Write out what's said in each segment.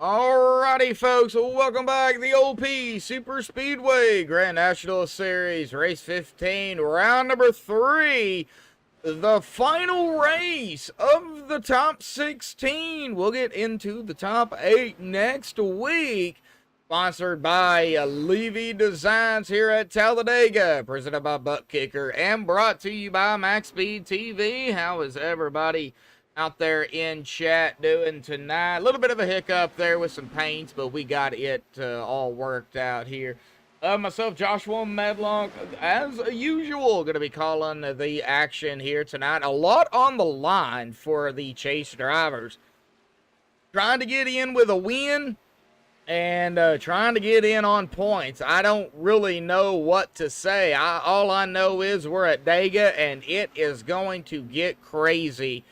Alrighty, folks, welcome back to the OP Super Speedway Grand National Series, race 15, round number 3, the final race of the top 16. We'll get into the top 8 next week. Sponsored by Levy Designs here at Talladega, presented by Butt Kicker, and brought to you by MaxspeedTV. How is everybody out there in chat doing tonight? A little bit of a hiccup there with some paints, but we got it all worked out here. Myself, Joshua Medlock, as usual, going to be calling the action here tonight. A lot on the line for the chase drivers. Trying to get in with a win and trying to get in on points. I don't really know what to say. All I know is we're at Dega, and it is going to get crazy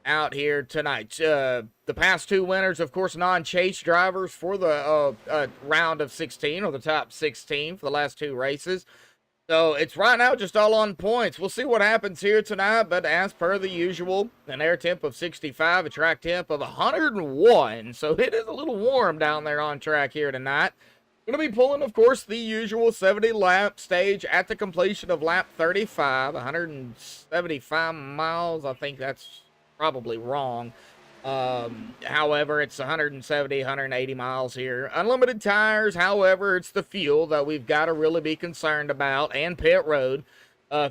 out here tonight. The past 2 winners, of course, non-chase drivers for the round of 16, or the top 16 for the last 2 races. So it's right now just all on points. We'll see what happens here tonight, but as per the usual, an air temp of 65, a track temp of 101. So it is a little warm down there on track here tonight. Going to be pulling, of course, the usual 70-lap stage at the completion of lap 35, 175 miles. I think that's probably wrong. However, it's 170, 180 miles here. Unlimited tires. However, it's the fuel that we've got to really be concerned about, and pit road.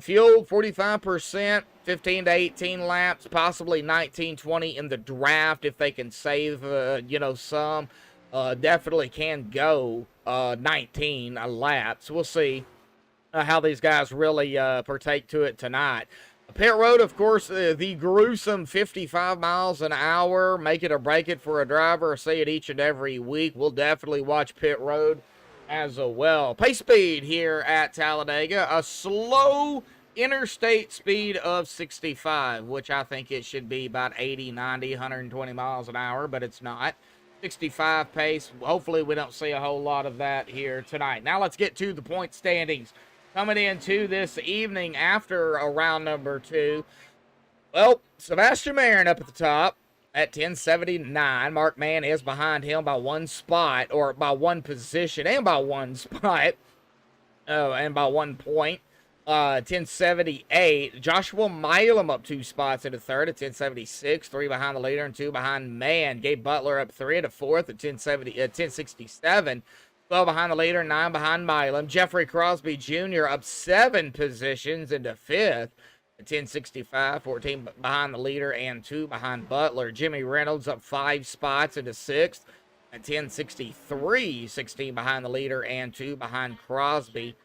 Fuel, 45%, 15 to 18 laps, possibly 19, 20 in the draft if they can save, some. Definitely can go 19 laps. We'll see how these guys really partake to it tonight. Pit road, of course, the gruesome 55 miles an hour, make it or break it for a driver. I say it each and every week. We'll definitely watch pit road as well. Pace speed here at Talladega, a slow interstate speed of 65, which I think it should be about 80, 90, 120 miles an hour, but it's not. 65 pace. Hopefully we don't see a whole lot of that here tonight. Now let's get to the point standings. Coming into this evening after round number 2. Well, Sebastian Marin up at the top at 1079. Mark Mann is behind him by 1 spot, or by 1 position, and by 1 spot. And by 1 point. 1078. Joshua Milam up 2 spots into third at 1076. 3 behind the leader and 2 behind Mann. Gabe Butler up 3 into fourth at 1067. 12 behind the leader, 9 behind Milam. Jeffrey Crosby Jr. up 7 positions into 5th at 1065. 14 behind the leader and 2 behind Butler. Jimmy Reynolds up 5 spots into 6th at 1063. 16 behind the leader and 2 behind Crosby.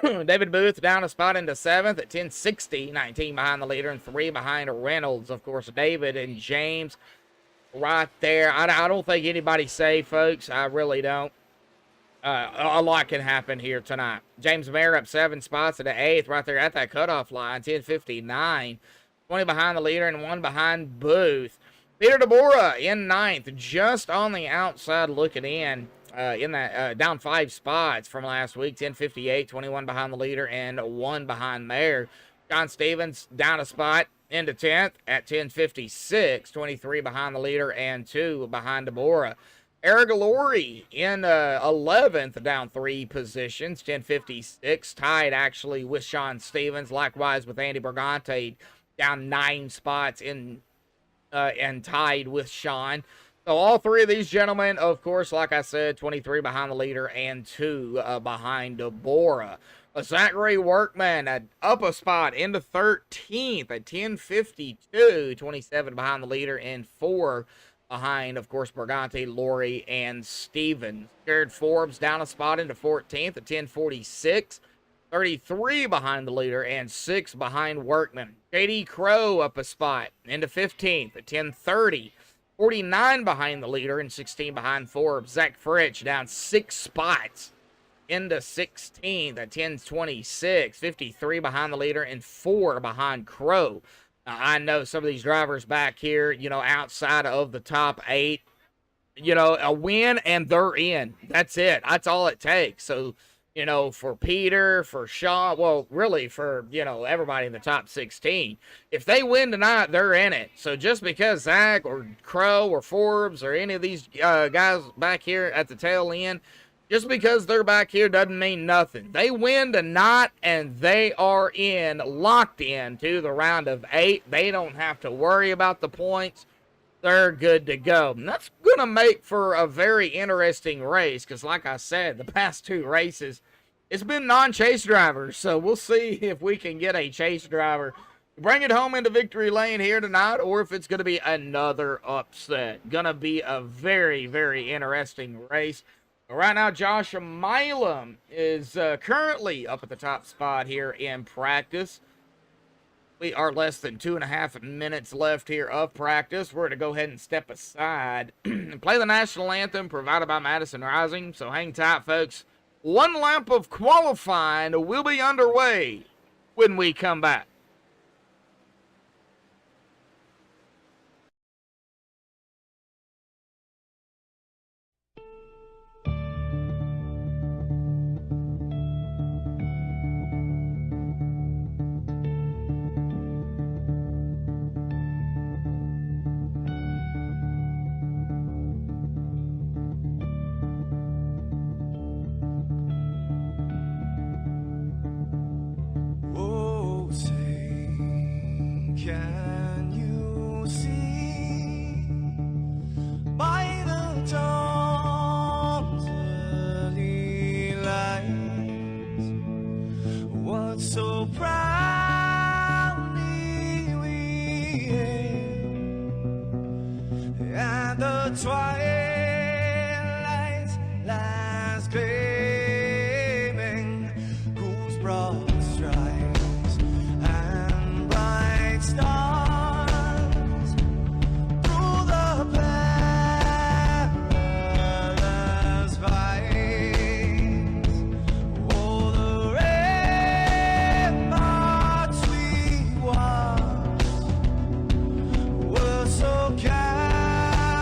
David Booth down a spot into 7th at 1060. 19 behind the leader and 3 behind Reynolds. Of course, David and James right there. I don't think anybody's safe, folks. I really don't. A lot can happen here tonight. James Mayer up 7 spots to the 8th, right there at that cutoff line, 10:59. 20 behind the leader and 1 behind Booth. Peter DeBora in 9th, just on the outside looking in that down 5 spots from last week, 10:58. 21 behind the leader and 1 behind Mayer. John Stevens down a spot into 10th at 10:56. 23 behind the leader and 2 behind DeBora. Eric Laurie in 11th, down 3 positions, 10:56, tied actually with Sean Stevens, likewise with Andy Bergante, down 9 spots in and tied with Sean. So all 3 of these gentlemen, of course, like I said, 23 behind the leader and 2 behind DeBora. Zachary Workman up a spot into 13th at 10:52, 27 behind the leader and 4 behind, of course, Bergante, Laurie, and Stevens. Jared Forbes down a spot into 14th at 10:46. 33 behind the leader and 6 behind Workman. J.D. Crow up a spot into 15th at 10:30. 49 behind the leader and 16 behind Forbes. Zach Fritsch down 6 spots into 16th at 10:26. 53 behind the leader and 4 behind Crow. Now, I know some of these drivers back here, outside of the top 8, a win and they're in. That's it. That's all it takes. So you know, for Peter, for Shaw, well, really for, you know, everybody in the top 16. If they win tonight, they're in it. So just because Zach or Crow or Forbes or any of these guys back here at the tail end, just because they're back here doesn't mean nothing. They win tonight and they are locked in to the round of 8. They don't have to worry about the points. They're good to go. And that's going to make for a very interesting race because, like I said, the past 2 races, it's been non-chase drivers. So we'll see if we can get a chase driver to bring it home into victory lane here tonight, or if it's going to be another upset. Going to be a very, very interesting race. Right now, Josh Milam is currently up at the top spot here in practice. We are less than 2.5 minutes left here of practice. We're going to go ahead and step aside and play the national anthem provided by Madison Rising. So hang tight, folks. One lap of qualifying will be underway when we come back. Can you see by the dawn's early light what so proudly we hailed at the twilight's last gleaming, whose broad stripes and bright stars through the perilous fight, oh, the ramparts we watched were so gallant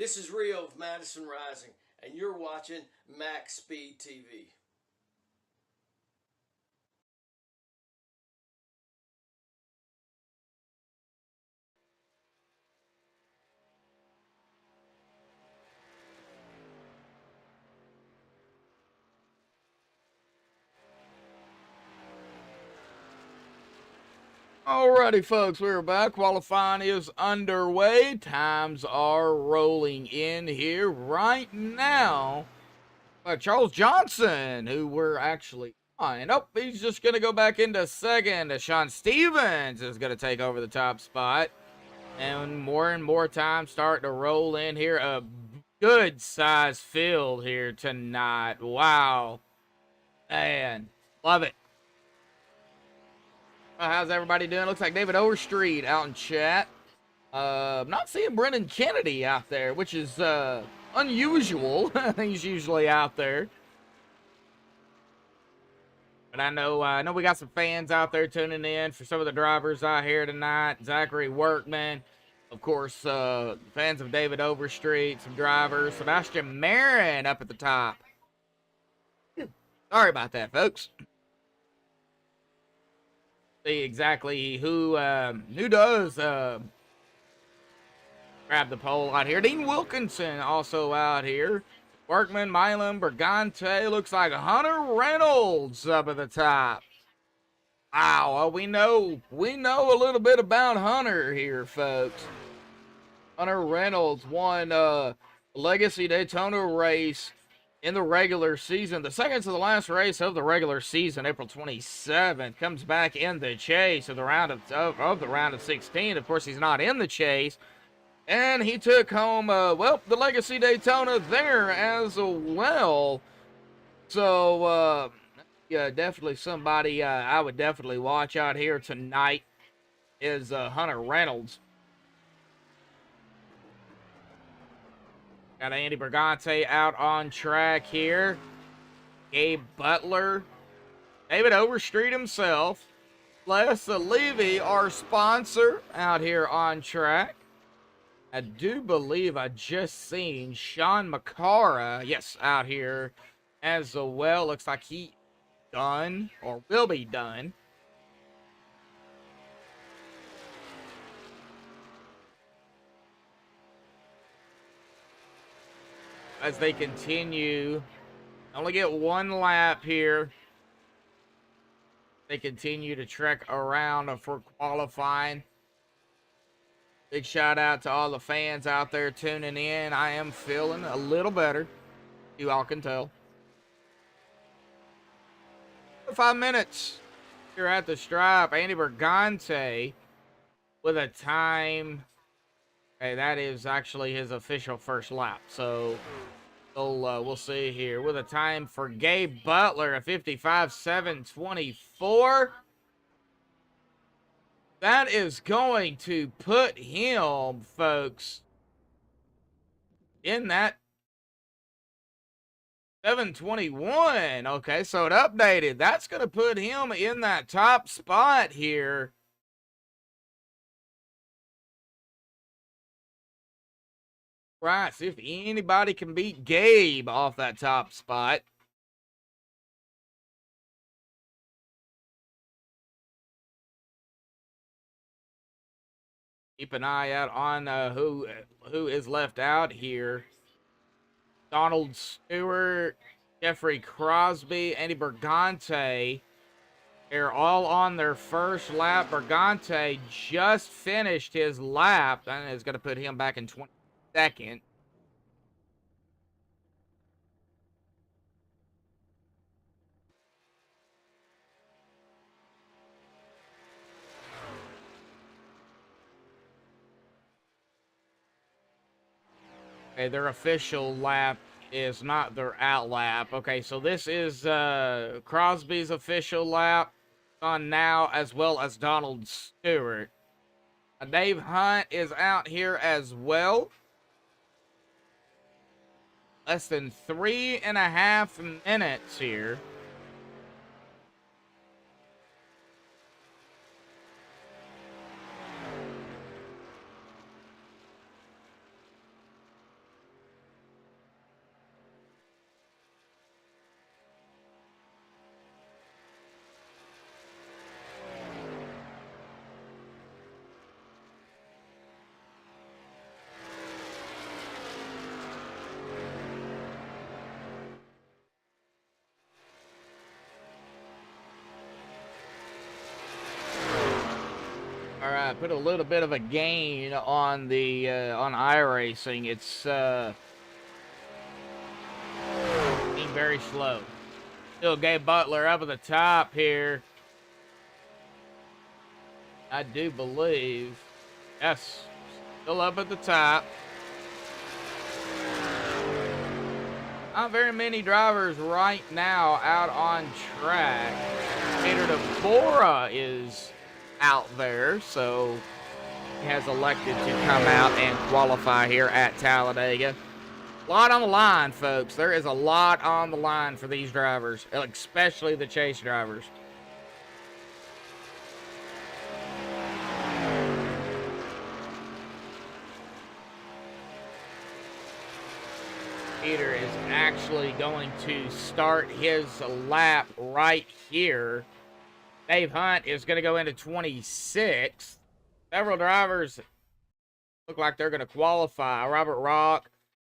This is Rio of Madison Rising, and you're watching MaxspeedTV. Alrighty, folks, we're back. Qualifying is underway. Times are rolling in here right now. Charles Johnson, who we're actually on. Oh, he's just going to go back into second. Sean Stevens is going to take over the top spot. And more time starting to roll in here. A good size field here tonight. Wow. Man, love it. How's everybody doing? Looks like David Overstreet out in chat. Not seeing Brendan Kennedy out there, which is unusual. He's usually out there. But I know we got some fans out there tuning in for some of the drivers out here tonight. Zachary Workman, of course, fans of David Overstreet, some drivers. Sebastian Marin up at the top. Sorry about that, folks. See exactly who does grab the pole out here. Dean Wilkinson also out here. Workman, Milan, Bergante. Looks like Hunter Reynolds up at the top. Wow, well, we know a little bit about Hunter here, folks. Hunter Reynolds won Legacy Daytona race in the regular season, the second to the last race of the regular season, April 27th, comes back in the chase of the round of the round of 16. Of course, he's not in the chase, and he took home the Legacy Daytona there as well. So yeah, definitely somebody I would definitely watch out here tonight is Hunter Reynolds. Got Andy Bergante out on track here. Gabe Butler. David Overstreet himself. Les Levy, our sponsor, out here on track. I do believe I just seen Sean McCara, yes, out here as well. Looks like he done, or will be done. As they continue, only get one lap here. They continue to trek around for qualifying. Big shout out to all the fans out there tuning in. I am feeling a little better. You all can tell. 5 minutes here at the stripe. Andy Bergante with a time. Hey, that is actually his official first lap. So we'll see here. With a time for Gabe Butler, a 55.724. That is going to put him, folks, in that 721. Okay, so it updated. That's going to put him in that top spot here. Right, see if anybody can beat Gabe off that top spot. Keep an eye out on who is left out here. Donald Stewart, Jeffrey Crosby, Andy Bergante. They're all on their first lap. Bergante just finished his lap. And is going to put him back in 22nd. Okay, their official lap is not their out lap. Okay, so this is Crosby's official lap on now, as well as Donald Stewart. Dave Hunt is out here as well. Less than 3.5 minutes here. put a little bit of a gain on the on iRacing. It's being very slow. Still Gabe Butler up at the top here. I do believe. Yes, still up at the top. Not very many drivers right now out on track. Peter DeBora is out there, so he has elected to come out and qualify here at Talladega. A lot on the line, folks. There is a lot on the line for these drivers, especially the chase drivers. Peter is actually going to start his lap right here. Dave Hunt is going to go into 26th. Several drivers look like they're going to qualify. Robert Rock,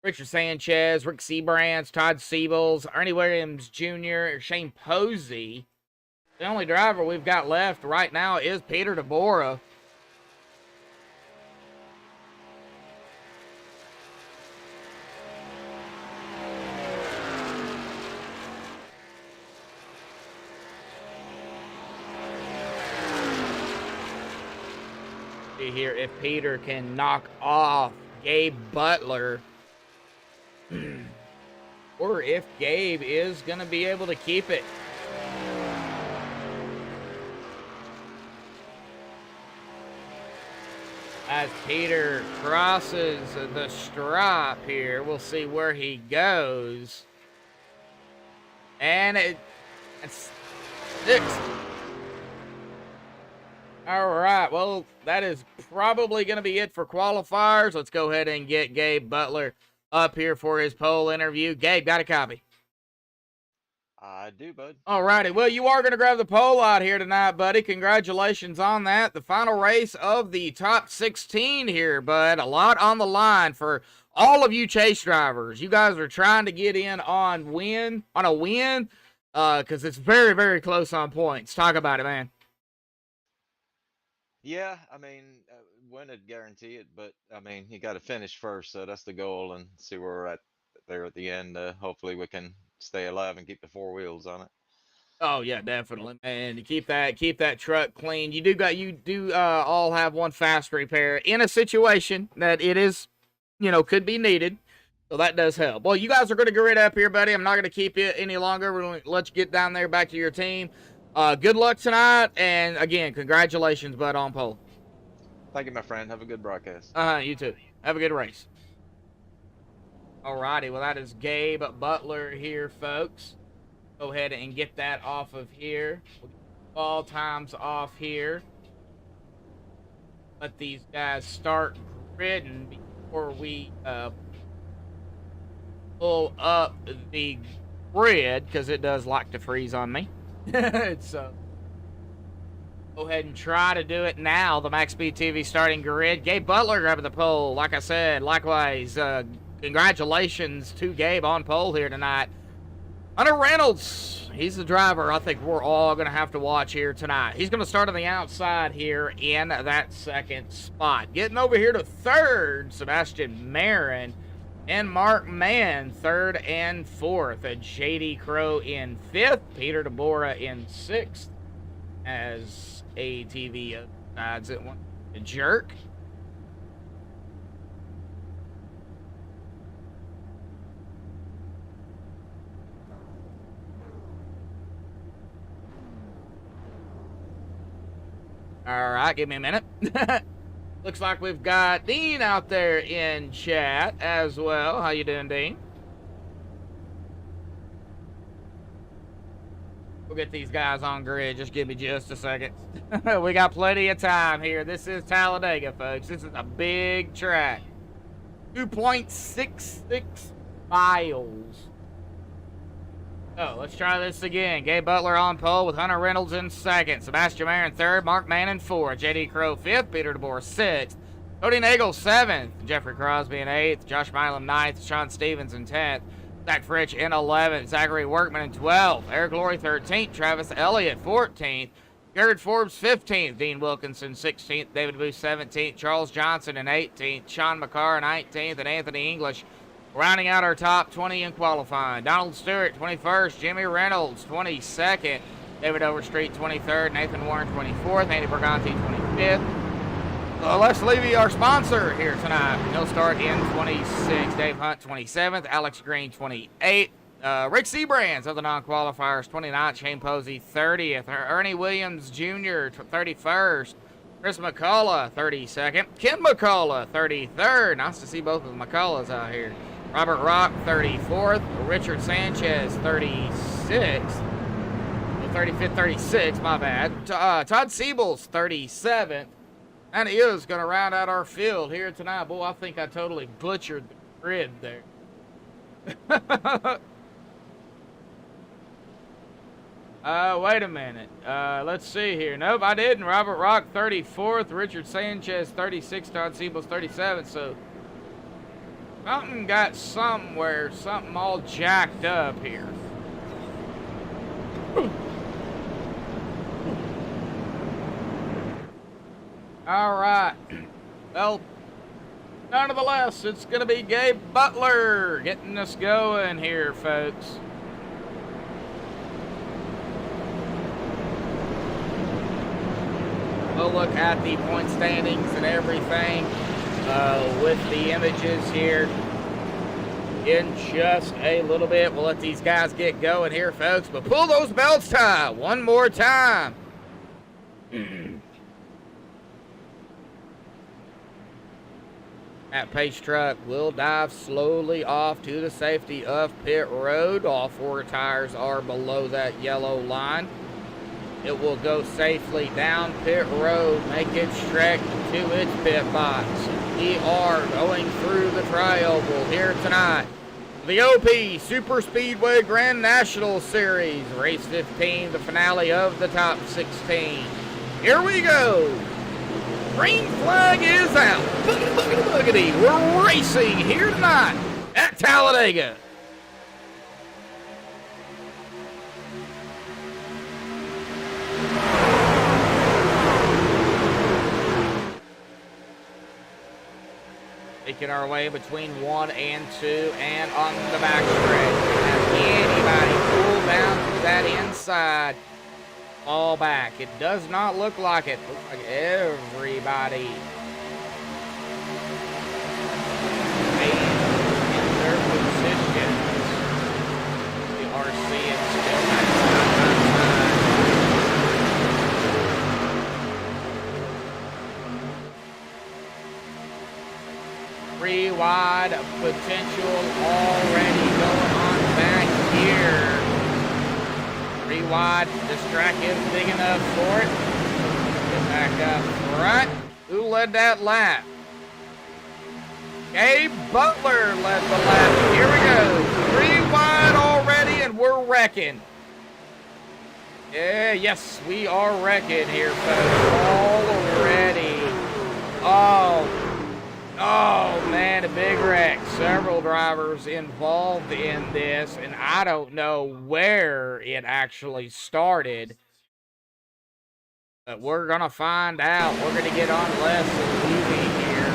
Richard Sanchez, Rick Seabrands, Todd Siebels, Ernie Williams Jr., Shane Posey. The only driver we've got left right now is Peter DeBora. Here if Peter can knock off Gabe Butler or if Gabe is going to be able to keep it. As Peter crosses the stripe here, we'll see where he goes. And it's 6th. All right, well, that is probably going to be it for qualifiers. Let's go ahead and get Gabe Butler up here for his pole interview. Gabe, got a copy? I do, bud. All righty, well, you are going to grab the pole out here tonight, buddy. Congratulations on that. The final race of the top 16 here, bud. A lot on the line for all of you chase drivers. You guys are trying to get in on a win, because it's very, very close on points. Talk about it, man. Yeah, I mean, win it, guarantee it, but I mean, you got to finish first, so that's the goal, and see where we're at there at the end. Hopefully, we can stay alive and keep the 4 wheels on it. Oh yeah, definitely, man. To keep that truck clean. You do all have one fast repair in a situation that it is, could be needed. So that does help. Well, you guys are going to grid up here, buddy. I'm not going to keep you any longer. We're going to let you get down there back to your team. Good luck tonight, and again, congratulations, bud, on pole. Thank you, my friend. Have a good broadcast. You too. Have a good race. Alrighty, well, that is Gabe Butler here, folks. Go ahead and get that off of here. We'll get ball times off here. Let these guys start gridding before we pull up the grid, because it does like to freeze on me. So go ahead and try to do it now. The MaxspeedTV starting grid. Gabe Butler grabbing the pole. Like I said, likewise, congratulations to Gabe on pole here tonight. Hunter Reynolds, he's the driver I think we're all going to have to watch here tonight. He's going to start on the outside here in that 2nd spot. Getting over here to 3rd, Sebastian Marin. And Mark Mann, 3rd and 4th. J.D. Crow in 5th. Peter DeBora in 6th. As ATV decides it wants to jerk. All right, give me a minute. Looks like we've got Dean out there in chat as well. How you doing, Dean? We'll get these guys on grid. Just give me just a second. We got plenty of time here. This is Talladega, folks. This is a big track. 2.66 miles. Oh, let's try this again. Gabe Butler on pole with Hunter Reynolds in 2nd. Sebastian Marin 3rd. Mark Mann in 4th. J.D. Crow 5th. Peter DeBoer 6th. Cody Nagel 7th. Jeffrey Crosby in 8th. Josh Milam 9th. Sean Stevens in 10th. Zach Fritch in 11th. Zachary Workman in 12th. Eric Laurie 13th. Travis Elliott 14th. Jared Forbes 15th, Dean Wilkinson 16th, David Booth 17th, Charles Johnson in 18th, Sean McCarr 19th, and Anthony English rounding out our top 20 in qualifying. Donald Stewart 21st, Jimmy Reynolds 22nd, David Overstreet 23rd, Nathan Warren 24th, Andy Berganti 25th. Les Levy, our sponsor here tonight. He'll start in 26th, Dave Hunt 27th, Alex Green 28th. Rick Seabrands of the non-qualifiers, 29th. Shane Posey, 30th. Ernie Williams Jr., 31st. Chris McCullough, 32nd. Ken McCullough, 33rd. Nice to see both of the McCulloughs out here. Robert Rock, 34th. Richard Sanchez, 36th. 35th, 36th, my bad. Todd Siebel's 37th. And he is going to round out our field here tonight. Boy, I think I totally butchered the grid there. Wait a minute. Let's see here. Nope, I didn't. Robert Rock, 34th. Richard Sanchez, 36th. Todd Siebel's 37th. So, something got somewhere. Something all jacked up here. All right. Well, nonetheless, it's going to be Gabe Butler getting us going here, folks. We'll look at the point standings and everything with the images here in just a little bit. We'll let these guys get going here, folks. But pull those belts tight one more time. That pace truck will dive slowly off to the safety of pit road. All four tires are below that yellow line. It will go safely down pit road, make its trek to its pit box. We are going through the tri-oval here tonight. The OP Super Speedway Grand National Series, race 15, the finale of the top 16. Here we go. Green flag is out. Boogity, boogity, boogity. We're racing here tonight at Talladega. Making our way between 1 and 2 and on the back stretch. Have anybody pull down to that inside? All back. It does not look like it. Looks like everybody in their positions. We are seeing still that side by side. 3 wide potential already going on back here. 3 wide, this track is big enough for it. Get back up front. Who led that lap? Gabe Butler led the lap. Here we go. 3 wide already, and we're wrecking. Yeah, yes, we are wrecking here, folks. Already. Oh, man, a big wreck. Several drivers involved in this, and I don't know where it actually started. But we're going to find out. We're going to get on Les Levy here.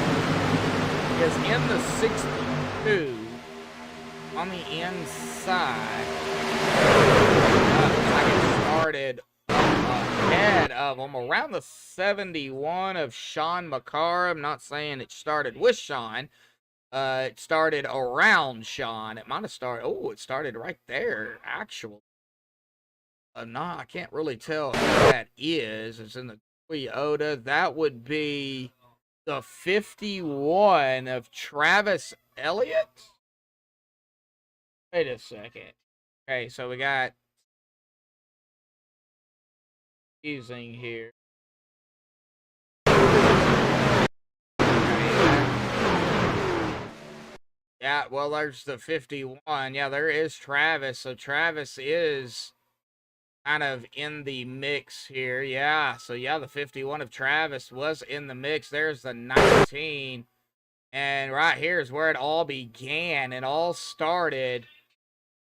Because in the 62, on the inside, I get started ahead of them around the 71 of Sean McCarr. I'm not saying it started with Sean. It started around Sean. It might have started. Oh, it started right there, actually. No, I can't really tell who that is. It's in the Toyota. That would be the 51 of Travis Elliott. Wait a second. Okay, so we got using here. Yeah, well, there's the 51. Yeah, there is Travis. So Travis is kind of in the mix here. Yeah, so yeah, the 51 of Travis was in the mix. There's the 19. And right here is where it all began. It all started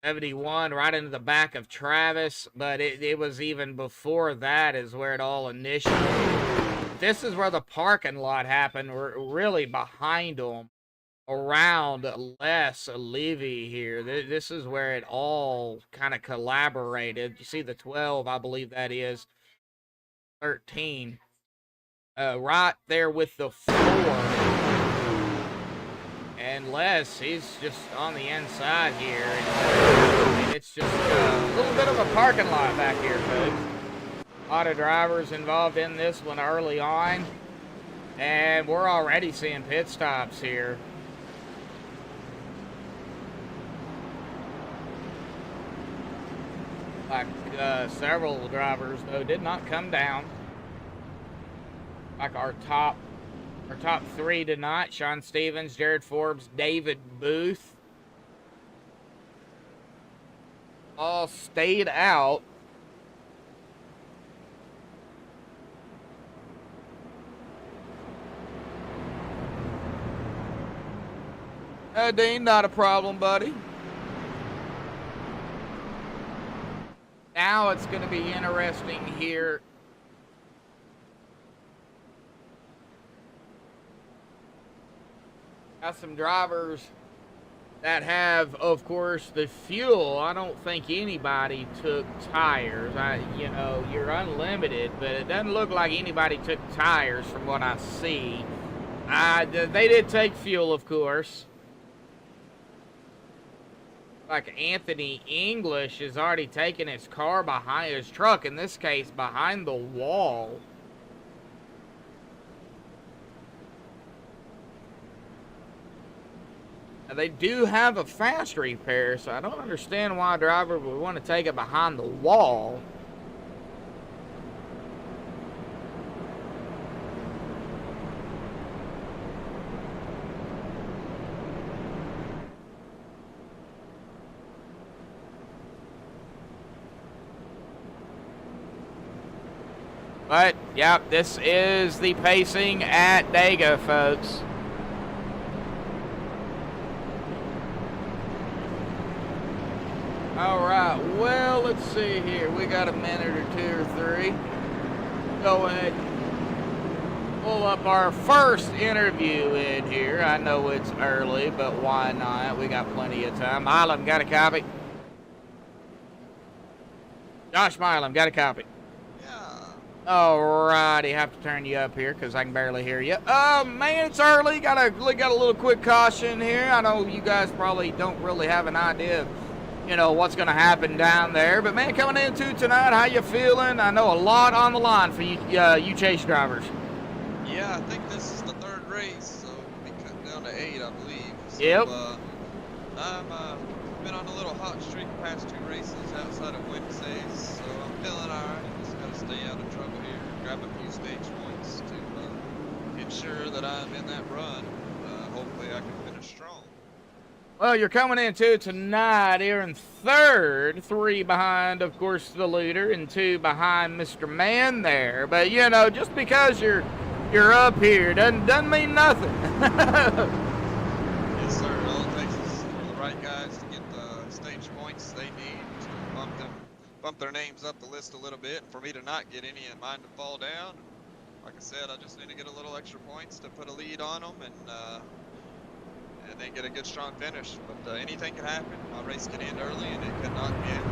71 right into the back of Travis, but it was even before that is where it all initiated. This is where the parking lot happened. We're really behind them, around Levy here. This is where it all kind of collaborated. You see the 12, I believe that is 13. Right there with the 4. And Les, he's just on the inside here. And it's just a little bit of a parking lot back here, folks. A lot of drivers involved in this one early on. And we're already seeing pit stops here. Like several drivers, though, did not come down. Like our top 3 tonight: Sean Stevens, Jared Forbes, David Booth, all stayed out. Dean, not a problem, buddy. Now it's going to be interesting here. Got some drivers that have, of course, the fuel. I don't think anybody took tires. You know, you're unlimited, but it doesn't look like anybody took tires from what I see. They did take fuel, of course. Like Anthony English has already taken his car behind his truck, in this case, behind the wall. Now, they do have a fast repair, so I don't understand why a driver would want to take it behind the wall. But, yep, this is the pacing at Dega, folks. All right, well, let's see here. We got a minute or 2 or 3. Go ahead and pull up our first interview in here. I know it's early, but why not? We got plenty of time. Milam, got a copy? Josh Milam, got a copy? Alrighty, have to turn you up here because I can barely hear you. Man, it's early. Got a little quick caution here. I know you guys probably don't really have an idea of, you know, what's going to happen down there. But, man, coming into tonight, how you feeling? I know a lot on the line for you, you chase drivers. Yeah, I think this is the 3rd race, so we'll be cutting down to 8, I believe. So, Yep. I'm been on a little hot streak the past 2 races outside of Wednesdays, so I'm feeling alright. Just got to stay out of trouble here, grab a few stage points to ensure that I'm in that run. Hopefully I can finish strong. Well, you're coming into tonight here in 3rd, 3 behind, of course, the leader, and 2 behind Mr. Man there. But, you know, just because you're up here doesn't mean nothing. Yes, sir. All it takes is for the right guys to get the stage points they need to bump their names up the list a little bit, and for me to not get any and mine to fall down. Like I said, I just need to get a little extra points to put a lead on them and then get a good strong finish. But anything can happen. My race can end early and it could knock me out.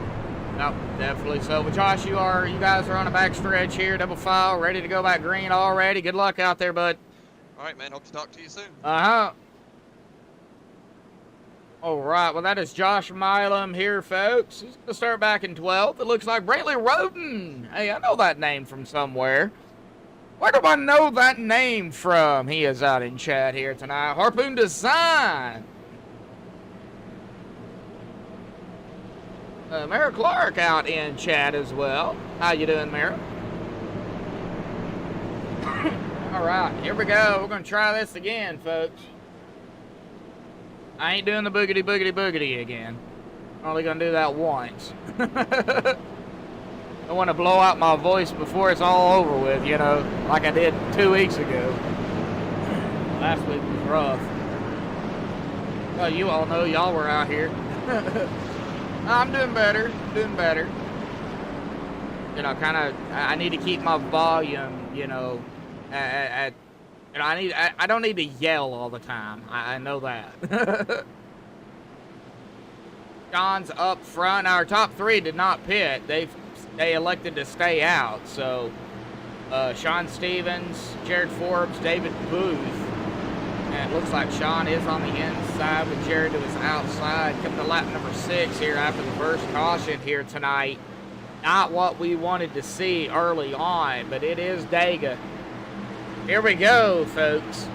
No, definitely so. But Josh, you guys are on a back stretch here, double file, ready to go back green already. Good luck out there, bud. All right, man. Hope to talk to you soon. Uh-huh. All right, well, that is Josh Milam here, folks. He's going to start back in 12th. It looks like Brantley Roden. Hey, I know that name from somewhere. Where do I know that name from? He is out in chat here tonight. Harpoon Design. Mara Clark out in chat as well. How you doing, Mara? All right, here we go. We're going to try this again, folks. I ain't doing the boogity boogity boogity again. Only going to do that once. I want to blow out my voice before it's all over with, you know, like I did 2 weeks ago. Last week was rough. Well, you all know y'all were out here. I'm doing better. Doing better. You know, I need to keep my volume, you know, at you know, I don't need to yell all the time. I know that. Sean's up front. Our top three did not pit. They elected to stay out. So, Sean Stevens, Jared Forbes, David Booth. And it looks like Sean is on the inside with Jared to his outside. Coming to lap number 6 here after the first caution here tonight. Not what we wanted to see early on, but it is Dega. Here we go, folks.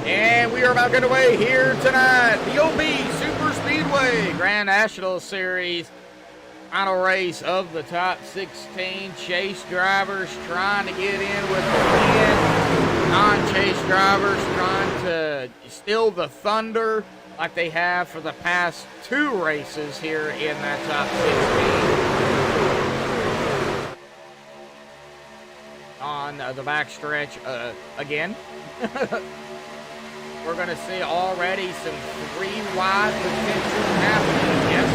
And we are about to get away here tonight. The OP Super Speedway Grand National Series. Final race of the top 16. Chase drivers trying to get in with the win. Non-chase drivers trying to steal the thunder like they have for the past 2 races here in that top 16. On the backstretch again. We're going to see already some 3 wide potential happening. Yes.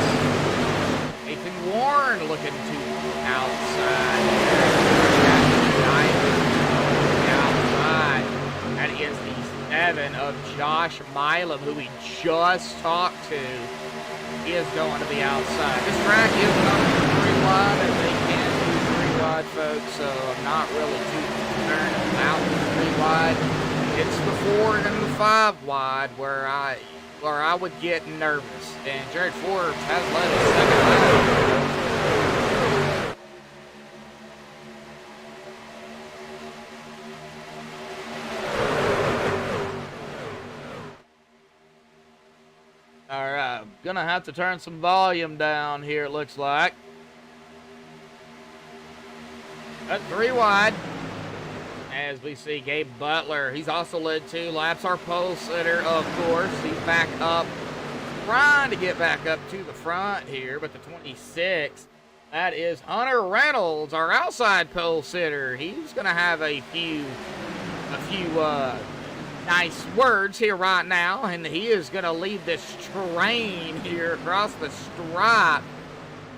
Nathan Warren looking to outside. Outside. That is the 7 of Josh Milam, who we just talked to. He is going to the outside. This track is going to 3 wide, and they can do 3 wide, folks, so I'm not really too concerned about the 3 wide. It's the 4 and the 5 wide where I would get nervous. And Jared Forbes has led his second lap. All right, gonna have to turn some volume down here, it looks like. That's 3 wide. As we see Gabe Butler, he's also led 2 laps. Our pole sitter, of course, he's back up, trying to get back up to the front here, but the 26, that is Hunter Reynolds, our outside pole sitter. He's going to have a few nice words here right now, and he is going to lead this train here across the stripe.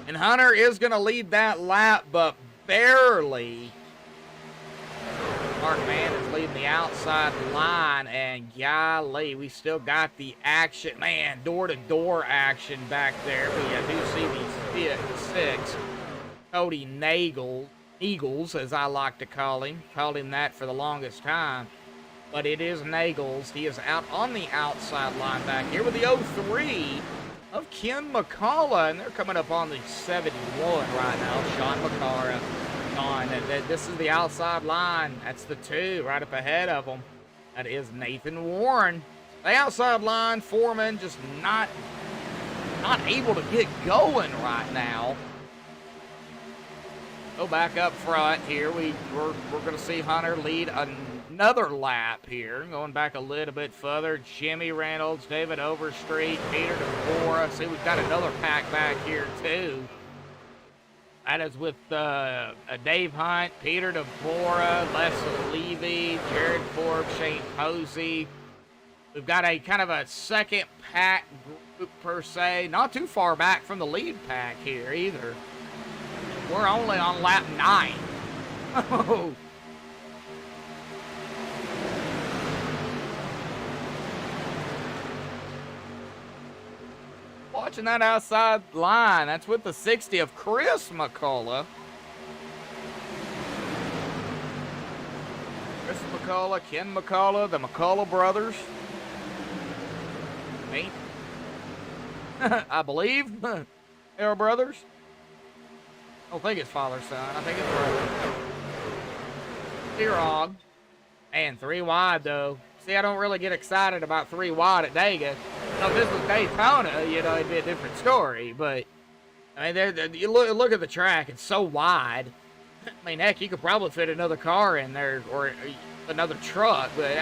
And Hunter is going to lead that lap, but barely. Mark Mann is leading the outside line, and golly, we still got the action, man, door-to-door action back there. We do see the 6, Cody Nagels, as I like to call him. Called him that for the longest time, but it is Nagels. He is out on the outside line back here with the 03 of Ken McCullough, and they're coming up on the 71 right now. Sean McCullough. And this is the outside line. That's the 2 right up ahead of them. That is Nathan Warren. The outside line, Foreman just not able to get going right now. Go back up front here. We're going to see Hunter lead another lap here. Going back a little bit further. Jimmy Reynolds, David Overstreet, Peter DeVora. See, we've got another pack back here too. That is with Dave Hunt, Peter DeVora, Leslie Levy, Jared Forbes, Shane Posey. We've got a kind of a second pack group per se. Not too far back from the lead pack here either. We're only on lap 9. Oh. Watching that outside line. That's with the 60 of Chris McCullough. Chris McCullough, Ken McCullough, the McCullough brothers. Me. I believe. They are brothers. I don't think it's father, son. I think it's brother. Be wrong. And 3 wide, though. See, I don't really get excited about 3 wide at Dega. Now, if this was Daytona, you know, it'd be a different story. But, I mean, you look at the track. It's so wide. I mean, heck, you could probably fit another car in there or another truck. But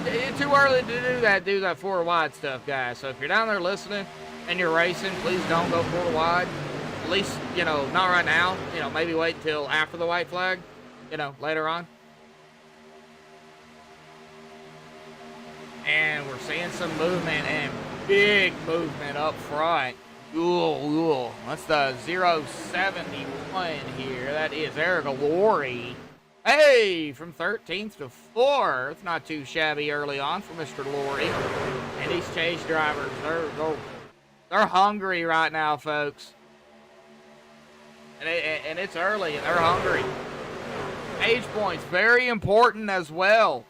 it's too early to do that 4 wide stuff, guys. So if you're down there listening and you're racing, please don't go 4 wide. At least, you know, not right now. You know, maybe wait until after the white flag, you know, later on. And we're seeing some movement, and big movement up front. Ooh. That's the 071 here. That is Eric Lorry. Hey, from 13th to 4th. Not too shabby early on for Mr. Lorry. And these chase drivers, they're hungry right now, folks. And it's early, and they're hungry. Age points, very important as well.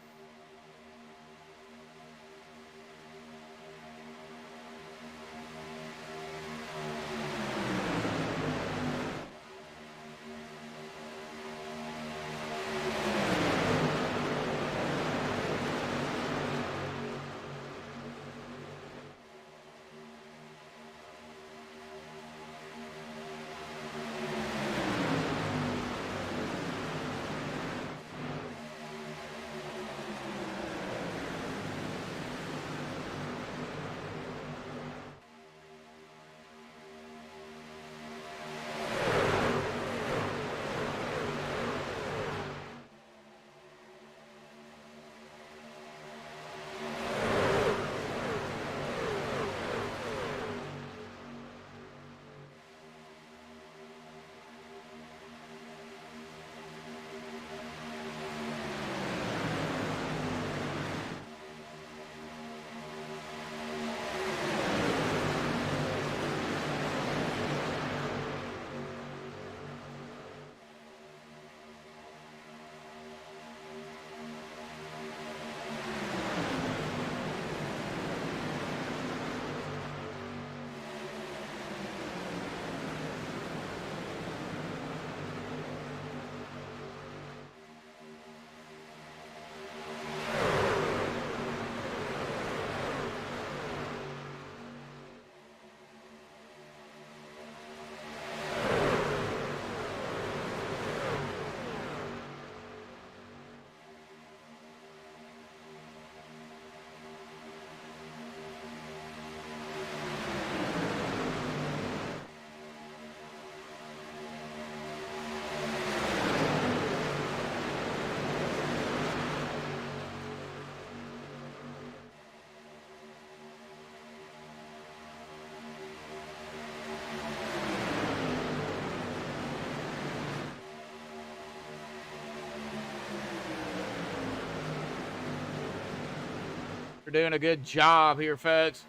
We're doing a good job here, folks.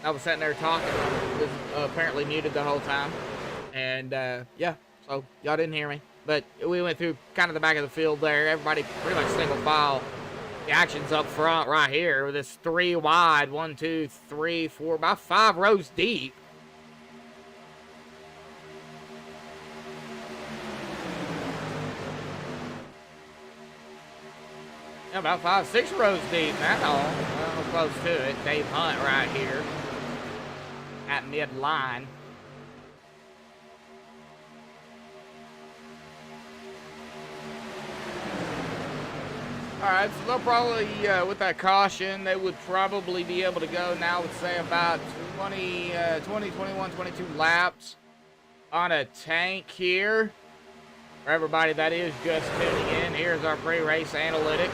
I was sitting there talking. I was apparently muted the whole time. And, yeah, so y'all didn't hear me. But we went through kind of the back of the field there. Everybody pretty much single file. The action's up front right here with this 3 wide. 1, 2, 3, 4, about 5 rows deep. Yeah, about 5, 6 rows deep now. Well, close to it. Dave Hunt right here at mid-line. All right, so they'll probably, with that caution, they would probably be able to go now, let's say about 20, 21, 22 laps on a tank here. For everybody that is just tuning in, here's our pre-race analytics.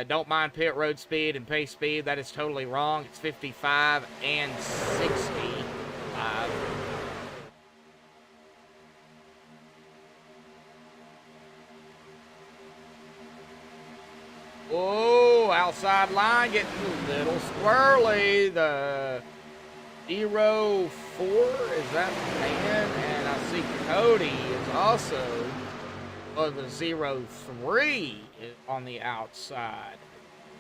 Don't mind pit road speed and pace speed. That is totally wrong. It's 55 and 65. Oh, outside line getting a little squirrely. The 0-4, is that man? And I see Cody is also the 0-3 on the outside.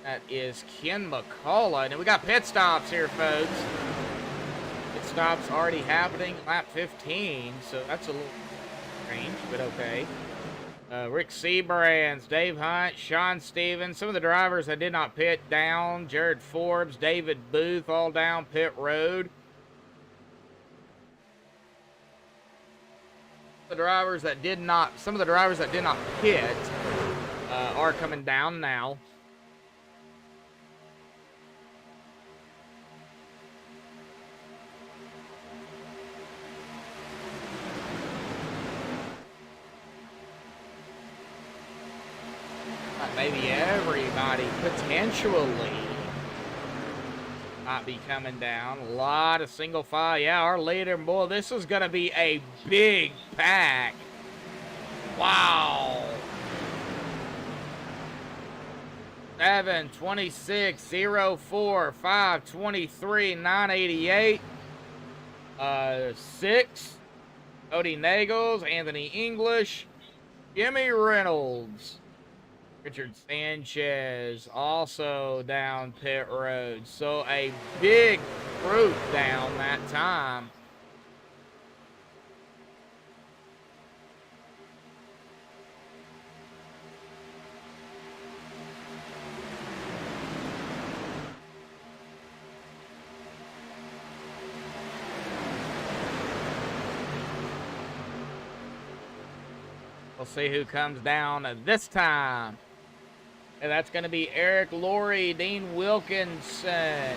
That is Ken McCullough. And we got pit stops here, folks. Pit stops already happening lap 15, so that's a little strange, but okay. Rick Seabrands, Dave Hunt, Sean Stevens, some of the drivers that did not pit down, Jared Forbes, David Booth, all down pit road. Some of the drivers that did not pit are coming down now. Maybe everybody potentially might be coming down. A lot of single file. Yeah, our leader, boy, this is going to be a big pack. Wow. 7, 26, 0, 4, 5, 23, 988. 6, Cody Nagels, Anthony English, Jimmy Reynolds, Richard Sanchez, also down pit road. So a big group down that time. We'll see who comes down this time. And that's going to be Eric Laurie, Dean Wilkinson,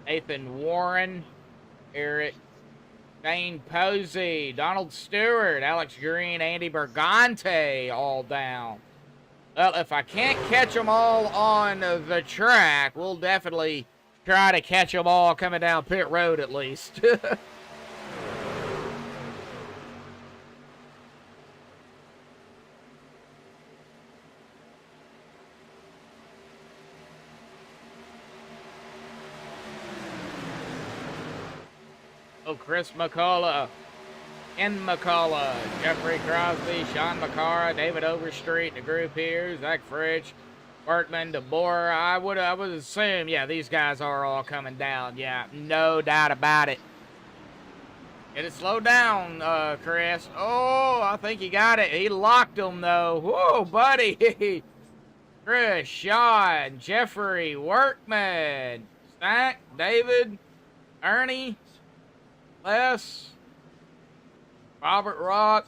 Nathan Warren, Eric, Dane Posey, Donald Stewart, Alex Green, Andy Bergante, all down. Well, if I can't catch them all on the track, we'll definitely try to catch them all coming down pit road at least. Oh, Chris McCullough, Ken McCullough, Jeffrey Crosby, Sean McCara, David Overstreet, the group here, Zach Fritch, Workman, DeBoer. I would assume, yeah, these guys are all coming down. Yeah, no doubt about it. Get it slowed down, Chris. Oh, I think he got it. He locked him, though. Whoa, buddy. Chris, Sean, Jeffrey, Workman, Stack, David, Ernie, Les, Robert Rock,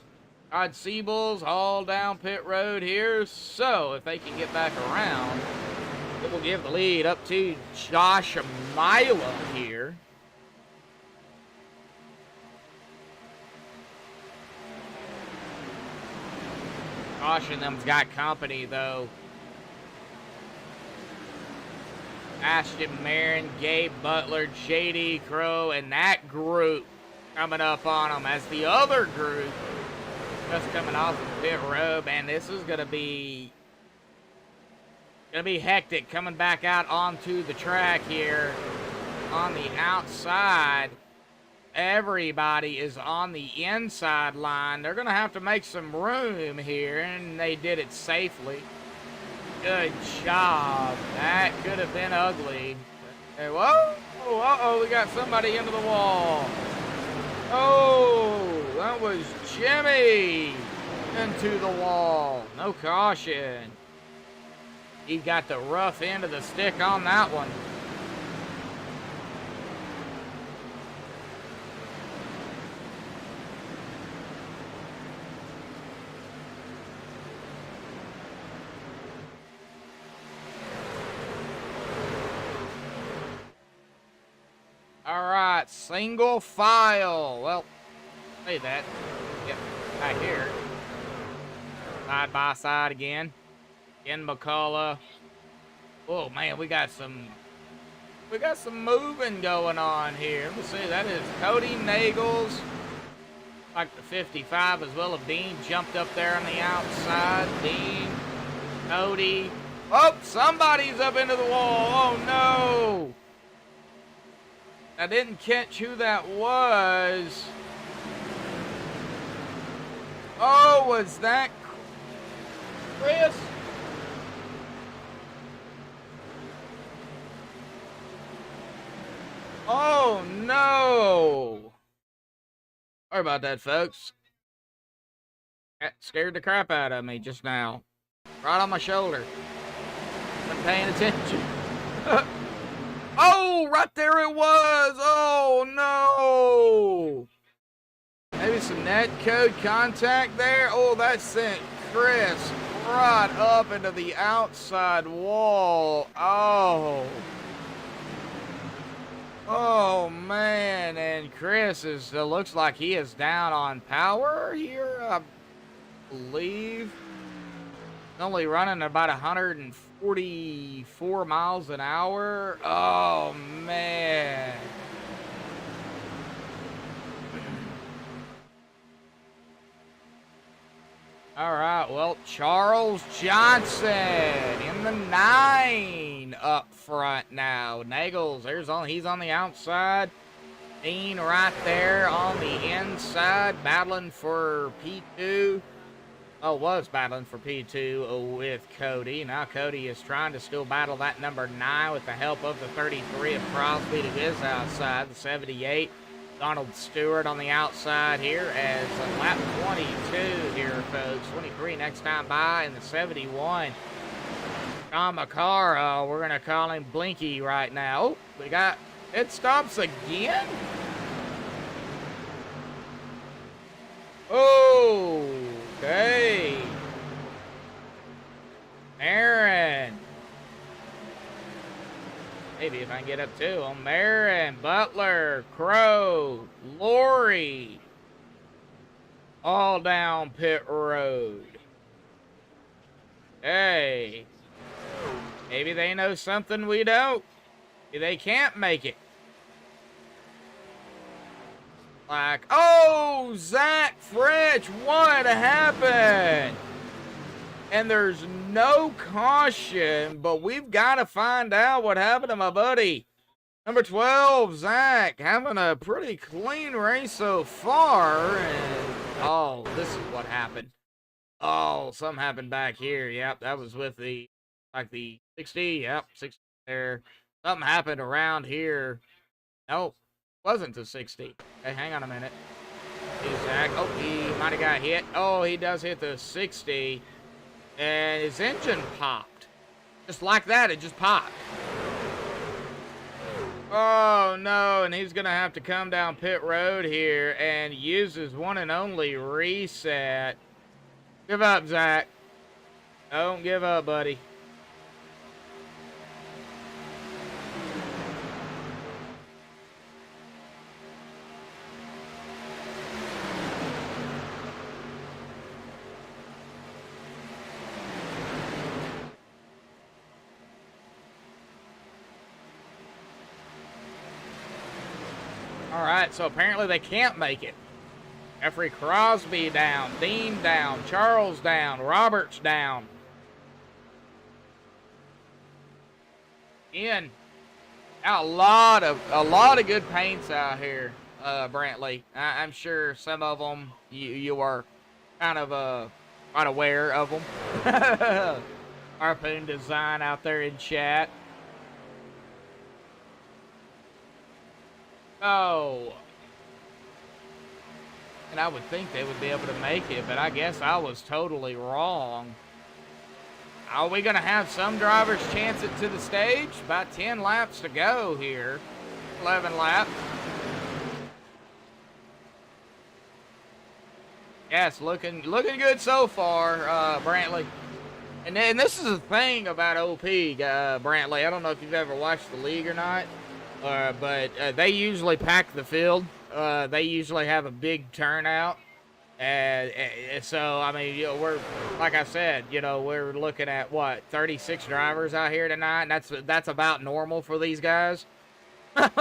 Todd Siebels, all down pit road here. So if they can get back around, it will give the lead up to Josh Mila here. Josh and them's got company though. Ashton Marin, Gabe Butler, JD Crow, and that group coming up on them as the other group just coming off the pit road. And this is gonna be hectic coming back out onto the track here on the outside. Everybody is on the inside line. They're gonna have to make some room here, and they did it safely. Good job. That could have been ugly. Hey, whoa! Uh-oh, we got somebody into the wall. Oh, that was Jimmy into the wall. No caution. He got the rough end of the stick on that one. All right, single file. Well, say that. Yep, back here. Side by side again. Ken McCullough. Oh man, we got some moving going on here. Let's see, that is Cody Nagels. Like the 55 as well. If Dean jumped up there on the outside. Dean, Cody. Oh, somebody's up into the wall. Oh no. I didn't catch who that was. Oh, was that Chris? Oh, no. Sorry about that, folks. That scared the crap out of me just now. Right on my shoulder. Wasn't paying attention. Oh, right there it was. Oh, no. Maybe some net code contact there. Oh, that sent Chris right up into the outside wall. Oh. Oh, man. And Chris looks like he is down on power here, I believe. Only running about 100 and 44 miles an hour. Oh, man. All right, well, Charles Johnson in the 9 up front now. Nagels, he's on the outside. Dean right there on the inside, battling for P2. Oh, was battling for P2 with Cody. Now Cody is trying to still battle that number 9 with the help of the 33 of Crosby to his outside, the 78. Donald Stewart on the outside here as lap 22 here, folks. 23 next time by, and the 71. John McCara, we're going to call him Blinky right now. Oh, we got pit stops again? Okay. Aaron. Maybe if I can get up to him. Marin, Butler, Crow, Lori. All down pit road. Hey. Maybe they know something we don't. Maybe they can't make it. Like, oh, Zach French, what happened? And there's no caution, but we've got to find out what happened to my buddy. Number 12, Zach, having a pretty clean race so far. And, oh, this is what happened. Oh, something happened back here. Yep, that was with the 60. Yep, 60 there. Something happened around here. Nope, wasn't the 60. Okay, hang on a minute. Here's Zach. Oh, he might have got hit. Oh, he does hit the 60. And his engine popped. Just like that, it just popped. Oh, no, and he's going to have to come down pit road here and use his one and only reset. Give up, Zach. Don't give up, buddy. All right, so apparently they can't make it. Jeffrey Crosby down, Dean down, Charles down, Roberts down. Ian, a lot of good paints out here, Brantley. I'm sure some of them you are kind of quite aware of them. Harpoon Design out there in chat. Oh, and I would think they would be able to make it, but I guess I was totally wrong. Are we going to have some drivers chance it to the stage? About 10 laps to go here. 11 laps. Yes, looking good so far, Brantley. And this is the thing about OP, Brantley. I don't know if you've ever watched the league or not. But they usually pack the field. They usually have a big turnout. So, I mean, we're, like I said, we're looking at, 36 drivers out here tonight. And that's about normal for these guys. And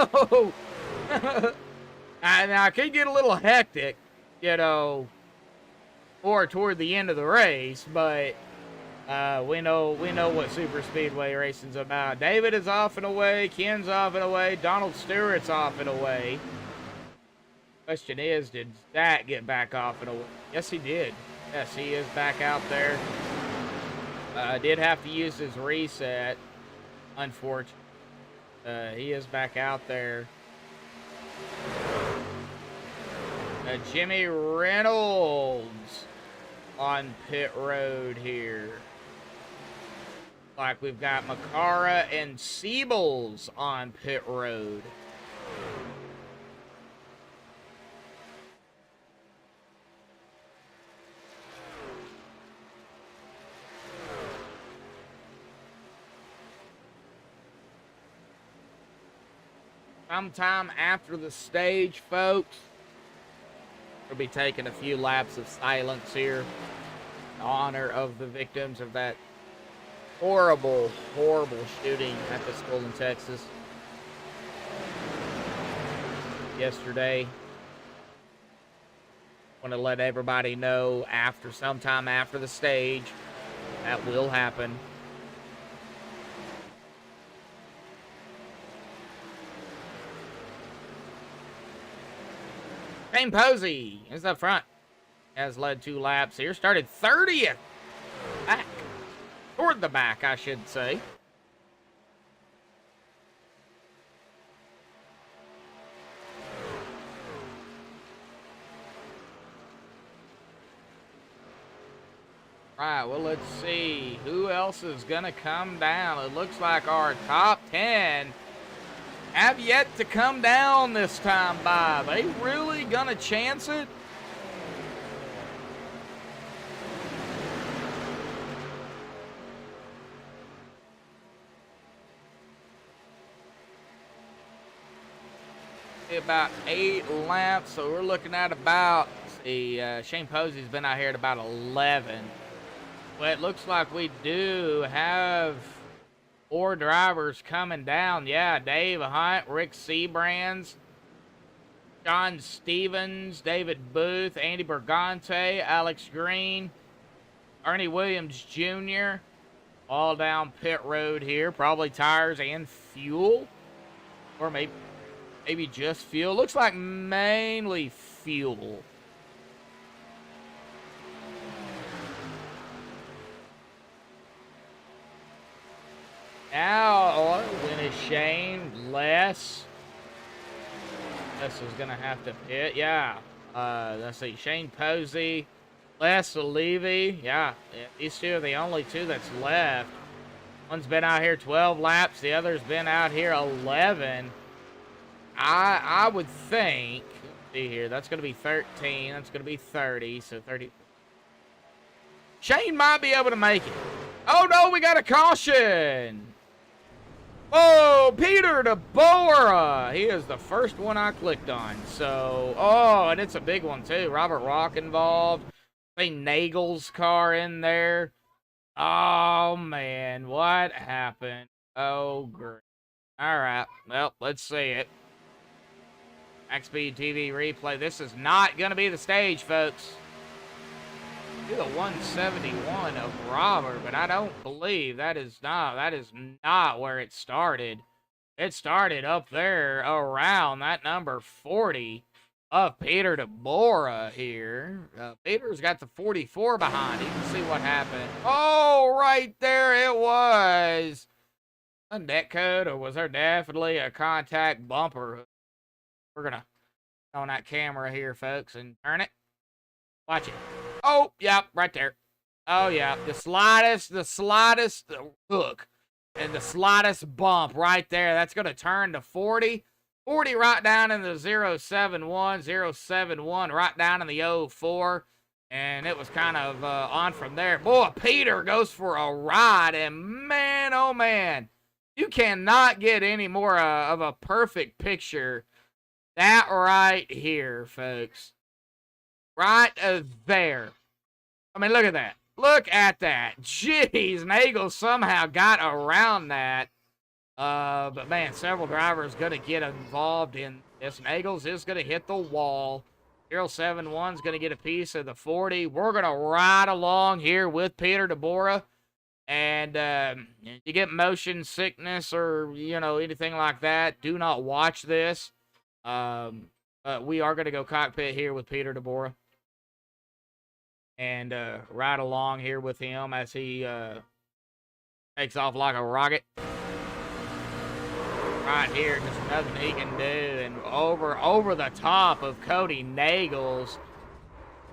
I could get a little hectic, or toward the end of the race, but we know what super speedway racing's about. David is off and away. Ken's off and away. Donald Stewart's off and away. Question is, did Zach get back off and away? Yes, he did. Yes, he is back out there. Did have to use his reset, unfortunately. He is back out there. Jimmy Reynolds on pit road here. Like we've got Makara and Siebels on pit road. Sometime after the stage, folks, we'll be taking a few laps of silence here in honor of the victims of that Horrible, horrible shooting at the school in Texas yesterday. Want to let everybody know sometime after the stage, that will happen. Shane Posey is up front. Has led 2 laps here. Started 30th. Back. Toward the back, I should say. Right, well, let's see. Who else is going to come down? It looks like our top 10 have yet to come down this time by. They really going to chance it? About 8 laps, so we're looking at about, Shane Posey's been out here at about 11. Well, it looks like we do have 4 drivers coming down. Yeah, Dave Hunt, Rick Seabrands, John Stevens, David Booth, Andy Bergante, Alex Green, Ernie Williams Jr., all down pit road here. Probably tires and fuel, or maybe just fuel. Looks like mainly fuel. Now, when is Shane? Les is going to have to pit. Yeah. Let's see. Shane Posey, Les Levy. Yeah. These 2 are the only 2 that's left. One's been out here 12 laps. The other's been out here 11. I would think, let's see here, that's going to be 13. That's going to be 30. So 30. Shane might be able to make it. Oh, no, we got a caution. Oh, Peter DeBoer. He is the first one I clicked on. So, oh, and it's a big one, too. Robert Rock involved. I think Nagel's car in there. Oh, man, what happened? Oh, great. All right, well, let's see it. MaxspeedTV replay. This is not going to be the stage, folks. Do the 171 of Robert, but I don't believe that is not where it started. It started up there around that number 40 of Peter DeBoer here. Peter's got the 44 behind. You can see what happened. Oh, right there it was. A net code, or was there definitely a contact bumper? We're going to on that camera here, folks, and turn it. Watch it. Oh, yeah, right there. Oh, yeah, the slightest hook and the slightest bump right there. That's going to turn to 40. 40 right down in the 071, 071 right down in the 04. And it was kind of on from there. Boy, Peter goes for a ride, and man, oh, man, you cannot get any more of a perfect picture. That right here, folks. Right there. I mean, look at that. Look at that. Jeez, Nagel somehow got around that. But, man, several drivers going to get involved in this. Nagels is going to hit the wall. 071's going to get a piece of the 40. We're going to ride along here with Peter DeBoer. And you get motion sickness or, you know, anything like that, do not watch this. But we are going to go cockpit here with Peter DeBoer. And ride along here with him as he takes off like a rocket. Right here, just nothing he can do. And over the top of Cody Nagels.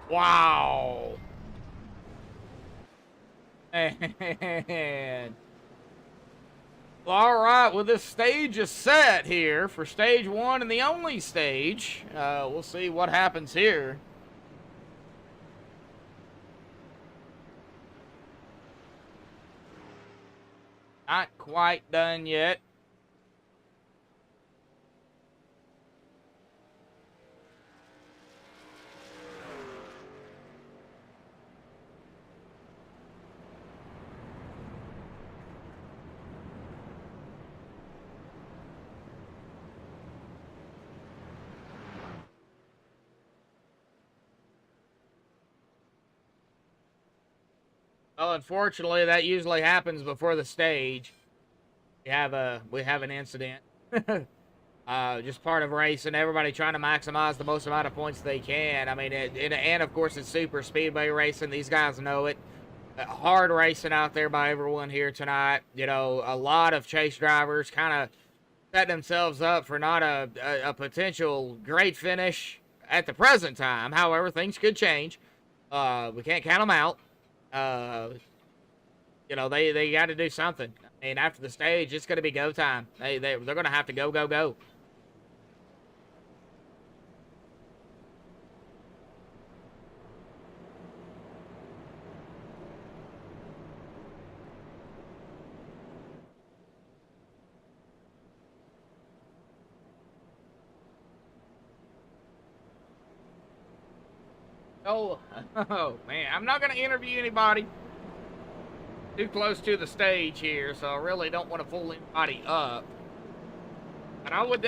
Wow. Man. Well, all right, well, this stage is set here for stage 1 and the only stage. We'll see what happens here. Not quite done yet. Well, unfortunately, that usually happens before the stage. We have an incident. Just part of racing. Everybody trying to maximize the most amount of points they can. I mean, and of course, it's super speedway racing. These guys know it. Hard racing out there by everyone here tonight. You know, a lot of chase drivers kind of set themselves up for not a potential great finish at the present time. However, things could change. We can't count them out. You know, they got to do something. I mean, after the stage, it's going to be go time. They're going to have to go. Oh, man, I'm not going to interview anybody too close to the stage here, so I really don't want to pull anybody up. And I would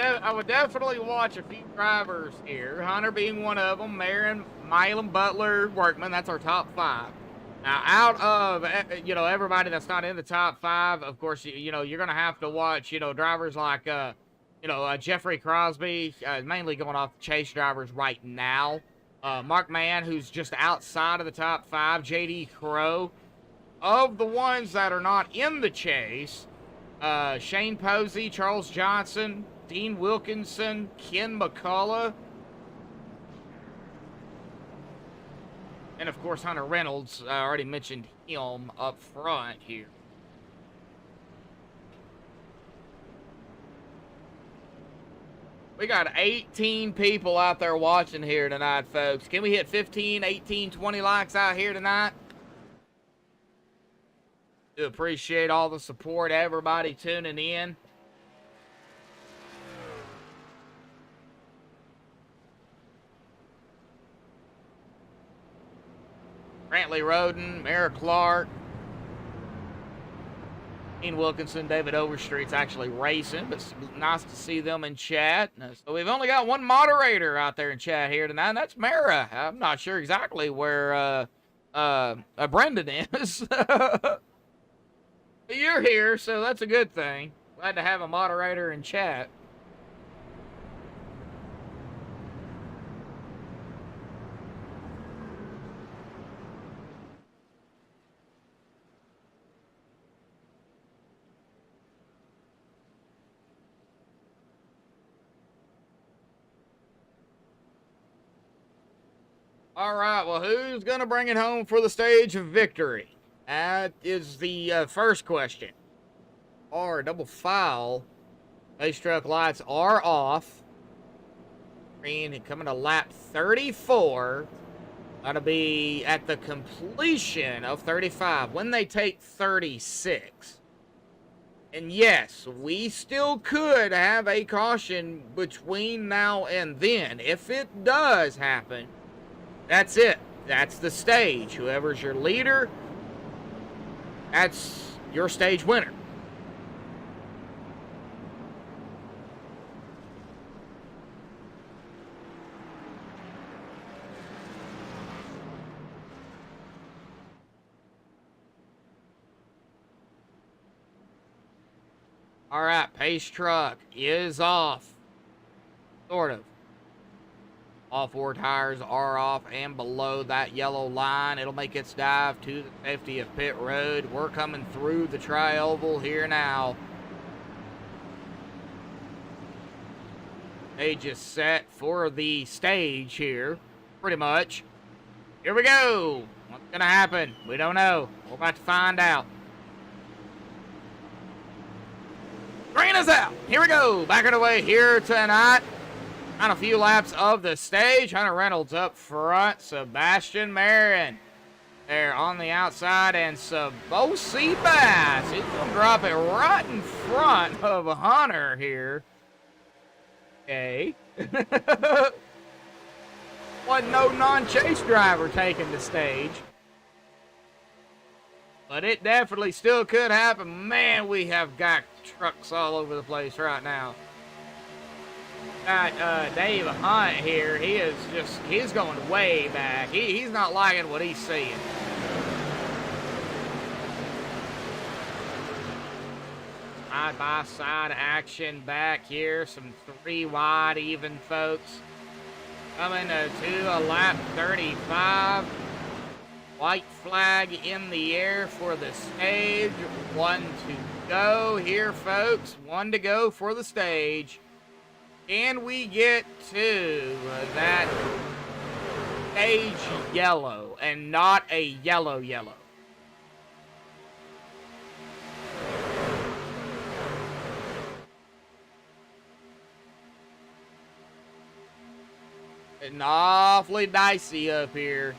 definitely watch a few drivers here, Hunter being one of them, Marin, Milam, Butler, Workman. That's our top 5. Now, out of, you know, everybody that's not in the top 5, of course, you know, you're going to have to watch, you know, drivers like, you know, Jeffrey Crosby, mainly going off chase drivers right now. Mark Mann, who's just outside of the top 5, J.D. Crow. Of the ones that are not in the chase, Shane Posey, Charles Johnson, Dean Wilkinson, Ken McCullough, and of course Hunter Reynolds. I already mentioned him up front here. We got 18 people out there watching here tonight, folks. Can we hit 15, 18, 20 likes out here tonight? Do appreciate all the support, everybody tuning in. Brantley Roden, Mara Clark, Ian Wilkinson, David Overstreet's actually racing, but it's nice to see them in chat. So we've only got one moderator out there in chat here tonight, and that's Mara. I'm not sure exactly where Brendan is. But you're here, so that's a good thing. Glad to have a moderator in chat. All right, well, who's going to bring it home for the stage of victory? That is the first question. Or double foul. Race truck lights are off. Green coming to lap 34. That'll be at the completion of 35. When they take 36. And yes, we still could have a caution between now and then. If it does happen, that's it. That's the stage. Whoever's your leader, that's your stage winner. All right, pace truck is off. Sort of. All 4 tires are off and below that yellow line. It'll make its dive to the safety of pit road. We're coming through the tri-oval here now. Stage is set for the stage here, pretty much. Here we go. What's going to happen? We don't know. We're about to find out. Green is out. Here we go. Back of the way here tonight. On a few laps of the stage. Hunter Reynolds up front. Sebastian Marin there on the outside. And Sabosi Bass. He's going to drop it right in front of Hunter here. Okay. Wasn't no non-chase driver taking the stage. But it definitely still could happen. Man, we have got trucks all over the place right now. Got Dave Hunt here. He's going way back. He's not liking what he's seeing. side-by-side action back here. Some 3 wide even, folks. Coming to a lap 35. White flag in the air for the stage. 1 to go here, folks. 1 to go for the stage. Can we get to that stage yellow and not a yellow? Getting awfully dicey up here.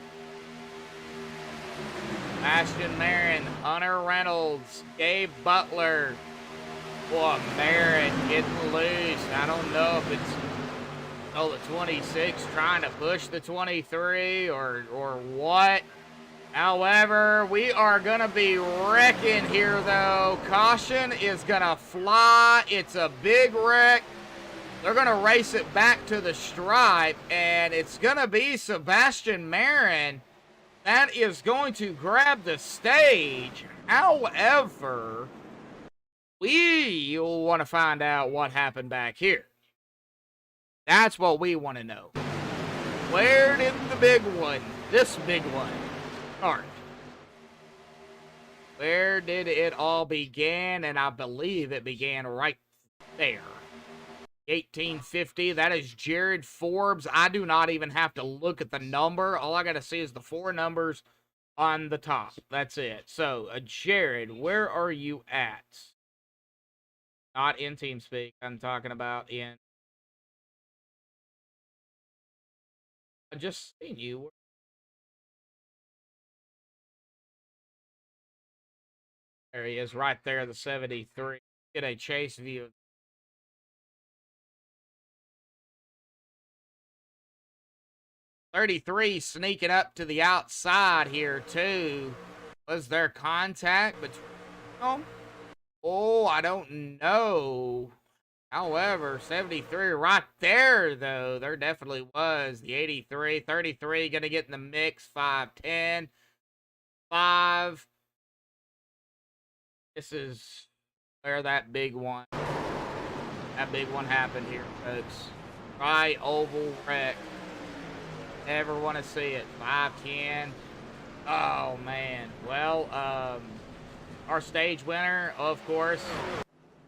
Ashton Marin, Hunter Reynolds, Gabe Butler. Boy, Merritt getting loose. I don't know if it's the 26 trying to push the 23 or what. However, we are going to be wrecking here, though. Caution is going to fly. It's a big wreck. They're going to race it back to the stripe, and it's going to be Sebastian Marin that is going to grab the stage. However, we want to find out what happened back here. That's what we want to know. Where did the big one, this big one, start? Where did it all begin? And I believe it began right there. 1850, that is Jared Forbes. I do not even have to look at the number. All I got to see is the 4 numbers on the top. That's it. So, Jared, where are you at? Not in TeamSpeak. I'm talking about in... I just seen you. There he is right there, the 73. Get a chase view. .33 sneaking up to the outside here, too. Was there contact between them? Oh, I don't know. However, 73 right there, though. There definitely was. The 83, 33 going to get in the mix. 5'10", 5. This is where that big one happened here, folks. Right oval wreck. Never want to see it. 5'10". Oh, man. Well, our stage winner, of course,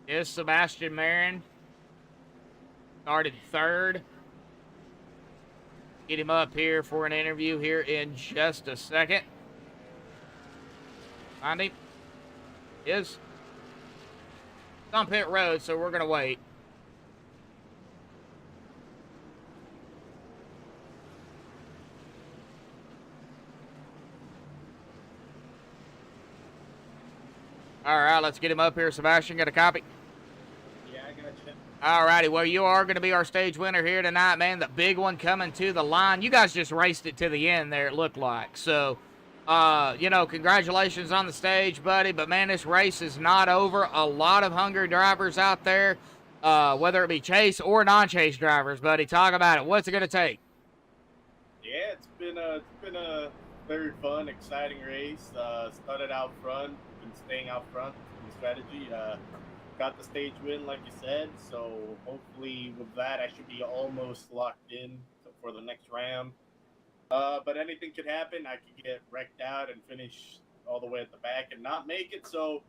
is Sebastian Marin. Started 3rd. Get him up here for an interview here in just a second. Find him. Is on pit road, so we're going to wait. All right, let's get him up here. Sebastian, got a copy? Yeah, I got you. All righty, well, you are going to be our stage winner here tonight, man. The big one coming to the line. You guys just raced it to the end there, it looked like. So, you know, congratulations on the stage, buddy. But, man, this race is not over. A lot of hungry drivers out there, whether it be chase or non-chase drivers, buddy. Talk about it. What's it going to take? Yeah, it's been a very fun, exciting race. Started out front, been staying out front in the strategy. Got the stage win, like you said. So hopefully with that, I should be almost locked in for the next round. But anything could happen. I could get wrecked out and finish all the way at the back and not make it. So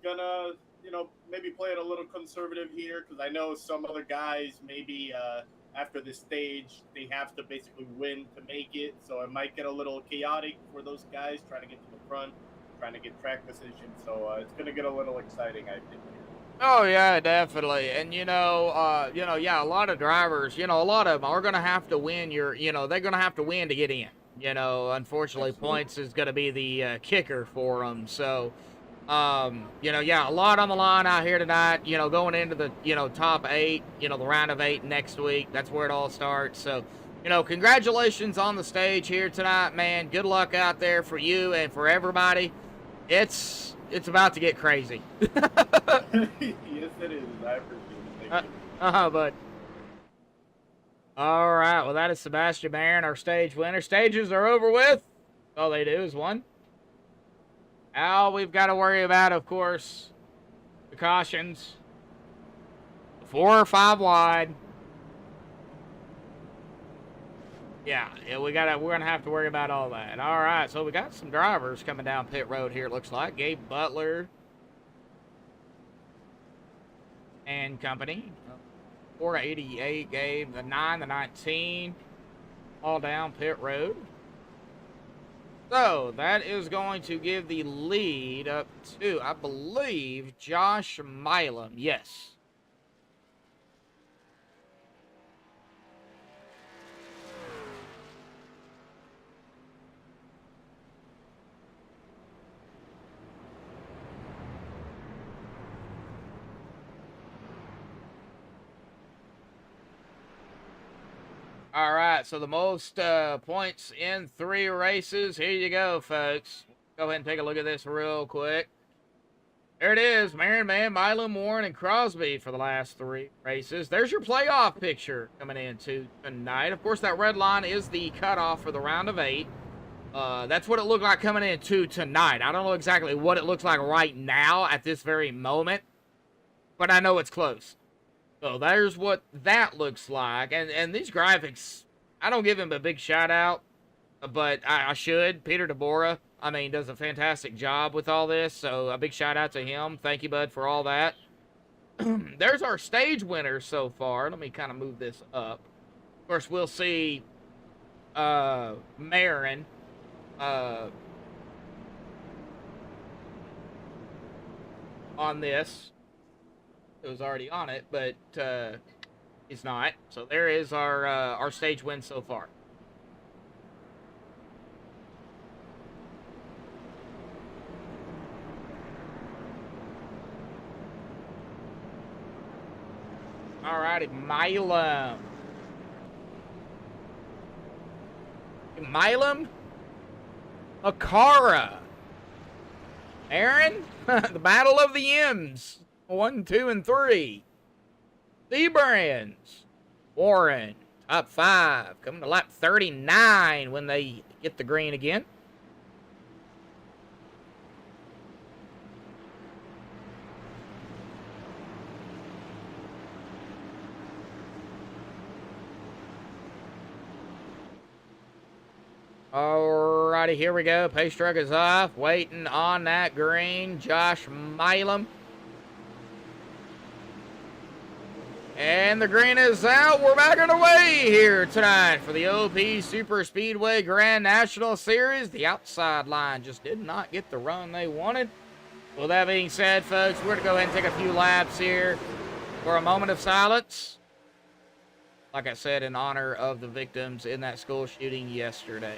gonna, you know, maybe play it a little conservative here because I know some other guys maybe after this stage they have to basically win to make it. So it might get a little chaotic for those guys trying to get to the front, trying to get track position. So it's gonna get a little exciting, I think. Oh, yeah, definitely. And, yeah, a lot of drivers, a lot of them are going to have to win they're going to have to win to get in. Unfortunately, points is going to be the kicker for them. So, yeah, a lot on the line out here tonight, going into the, top 8, the round of 8 next week. That's where it all starts. So, congratulations on the stage here tonight, man. Good luck out there for you and for everybody. It's about to get crazy. Yes, it is. I appreciate it. Thank you. Bud. All right. Well, that is Sebastian Marin, our stage winner. Stages are over with. All they do is one. Now we've got to worry about, of course, the cautions. 4 or 5 wide. Yeah, we're gonna have to worry about all that. All right, so we got some drivers coming down pit road here. It looks like Gabe Butler and company. 488 Gabe, the 9, the 19, all down pit road. So that is going to give the lead up to, I believe, Josh Milam. Yes. All right, so the most points in 3 races. Here you go, folks. Go ahead and take a look at this real quick. There it is, Merriman, Milam, Warren, and Crosby for the last 3 races. There's your playoff picture coming into tonight. Of course, that red line is the cutoff for the round of 8. That's what it looked like coming into tonight. I don't know exactly what it looks like right now at this very moment, but I know it's close. So there's what that looks like. And these graphics, I don't give him a big shout out, but I should. Peter DeBora, I mean, does a fantastic job with all this. So a big shout out to him. Thank you, bud, for all that. There's our stage winners so far. Let me kind of move this up. Of course, we'll see Marin. On this. It was already on it, but he's not. So there is our stage win so far. All righty, Milam. Akara. Aaron, the Battle of the M's. 1, 2, and 3. The Brands. Warren. Top 5. Coming to lap 39 when they get the green again. Alrighty, here we go. Pace truck is off. Waiting on that green. Josh Milam. And the green is out. We're back underway here tonight for the OP Super Speedway Grand National Series. The outside line just did not get the run they wanted. Well, that being said, folks, we're going to go ahead and take a few laps here for a moment of silence. Like I said, in honor of the victims in that school shooting yesterday.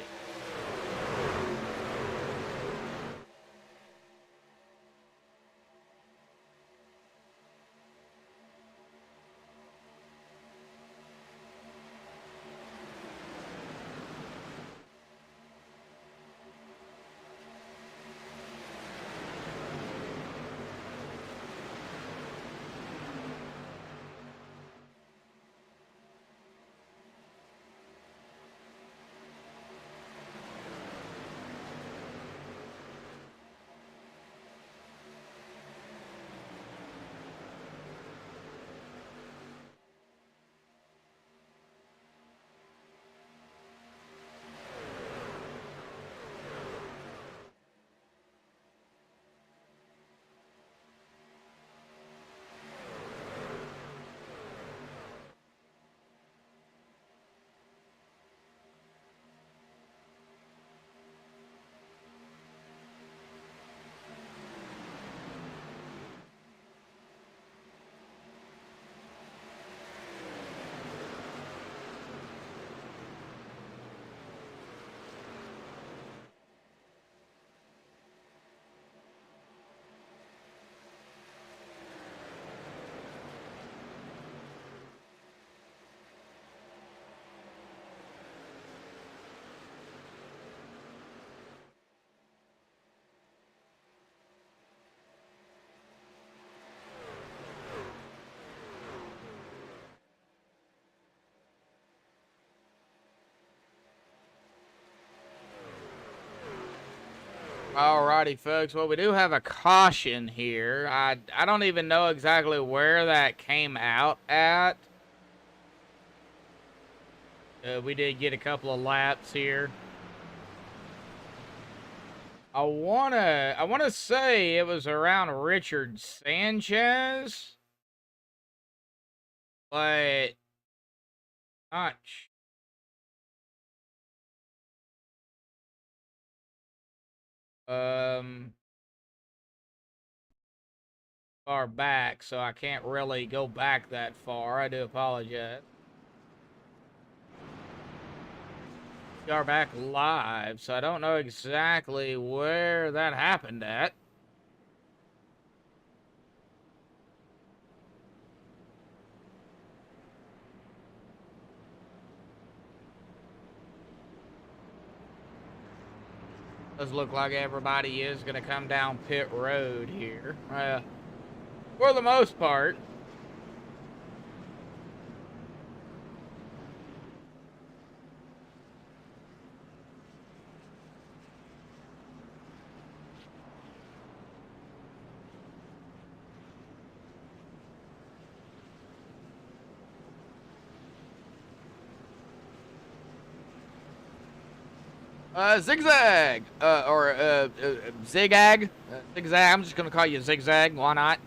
Alrighty, folks. Well, we do have a caution here. I don't even know exactly where that came out at. We did get a couple of laps here. I wanna say it was around Richard Sanchez, but not. Far back, so I can't really go back that far. I do apologize. We are back live, so I don't know exactly where that happened at. Does look like everybody is going to come down pit road here. For the most part. Zigzag, or Zigzag, Zigzag. I'm just gonna call you Zigzag. Why not?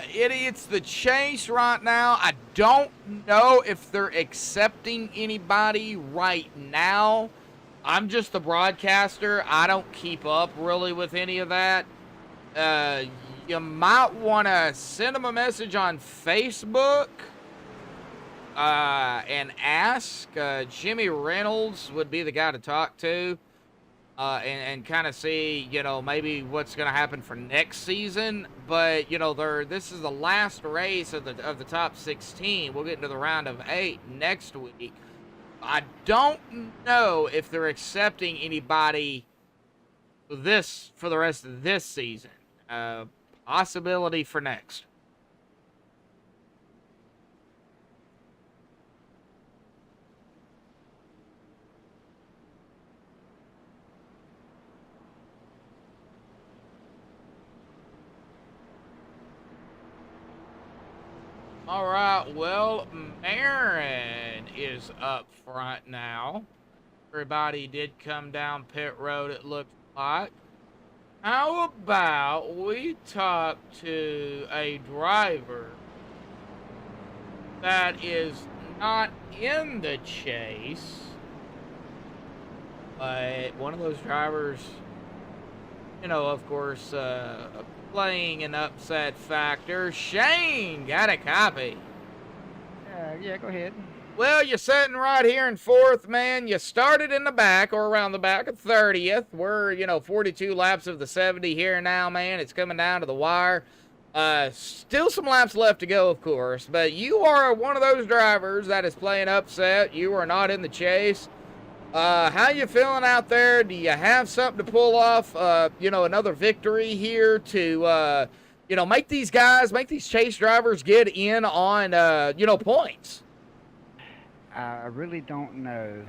It's the chase right now. I don't know if they're accepting anybody right now. I'm just the broadcaster. I don't keep up really with any of that. You might want to send them a message on Facebook. And ask. Jimmy Reynolds would be the guy to talk to, and kind of see, you know, maybe what's going to happen for next season. But, you know, this is the last race of the top 16. We'll get into the round of 8 next week. I don't know if they're accepting anybody for the rest of this season. Possibility for next. All right, well, Marin is up front now. Everybody did come down pit road, it looks like. How about we talk to a driver that is not in the chase, but one of those drivers, you know, of course, playing an upset factor. Shane, got a copy. Yeah, go ahead. Well, you're sitting right here in 4th, man. You started in the back, or around the back of 30th. We're, you know, 42 laps of the 70 here now, man. It's coming down to the wire. Still some laps left to go, of course. But you are one of those drivers that is playing upset. You are not in the chase. How you feeling out there? Do you have something to pull off, you know, another victory here to, you know, make these chase drivers get in on, you know, points? I really don't know.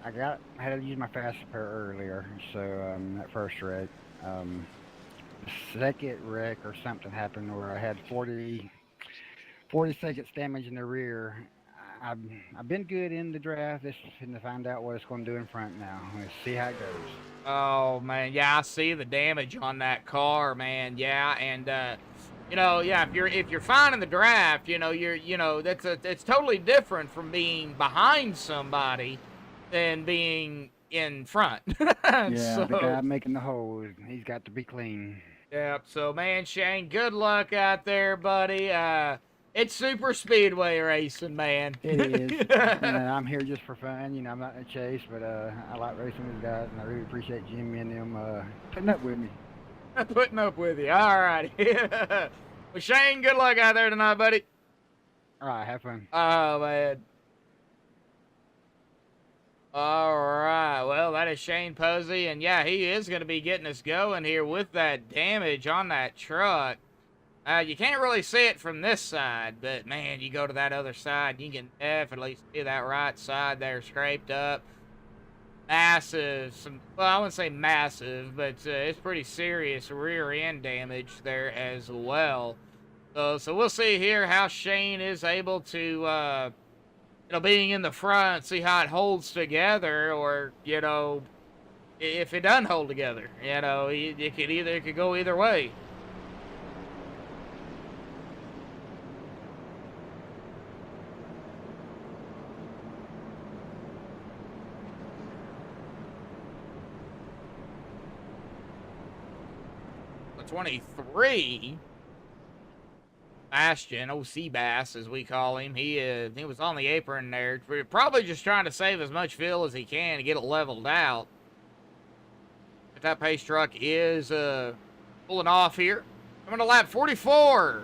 I had to use my fast repair earlier, so that first wreck. Second wreck or something happened where I had 40 seconds damage in the rear. I've been good in the draft. Just to find out what it's going to do in front now. Let's see how it goes. Oh man, yeah, I see the damage on that car, man. Yeah, and you know, yeah, if you're fine in the draft, you know, it's totally different from being behind somebody than being in front. Yeah, so, the guy making the hole, he's got to be clean. Yeah, so man, Shane, good luck out there, buddy. It's super speedway racing, man. It is. You know, I'm here just for fun. You know, I'm not in a chase, but I like racing with guys, and I really appreciate Jimmy and them putting up with me. Putting up with you. All righty. Well, Shane, good luck out there tonight, buddy. All right, have fun. Oh, man. All right. Well, that is Shane Posey, and yeah, he is going to be getting us going here with that damage on that truck. You can't really see it from this side, but man, you go to that other side, you can definitely see that right side there scraped up. massive, well, I wouldn't say massive, but it's pretty serious rear end damage there as well. So we'll see here how Shane is able to, being in the front, see how it holds together, or, if it doesn't hold together, it could go either way. The 23, Bastion, OC Bass as we call him, he was on the apron there, probably just trying to save as much fuel as he can to get it leveled out. But that pace truck is pulling off here. Coming to lap 44.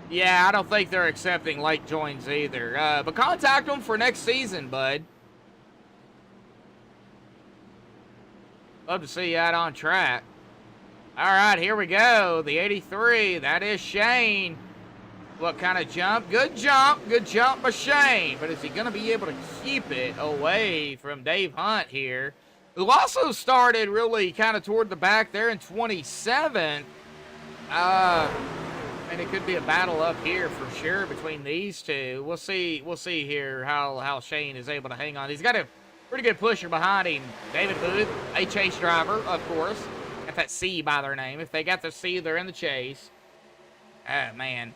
Yeah, I don't think they're accepting late joins either. But contact them for next season, bud. Love to see you out on track. All right, here we go. The 83, that is Shane. What kind of jump? Good jump. Good jump by Shane. But is he going to be able to keep it away from Dave Hunt here, who also started really kind of toward the back there in 27th? And it could be a battle up here for sure between these two. We'll see here how Shane is able to hang on. He's got a pretty good pusher behind him. David Booth, a chase driver, of course. Got that C by their name. If they got the C, they're in the chase. Oh, man.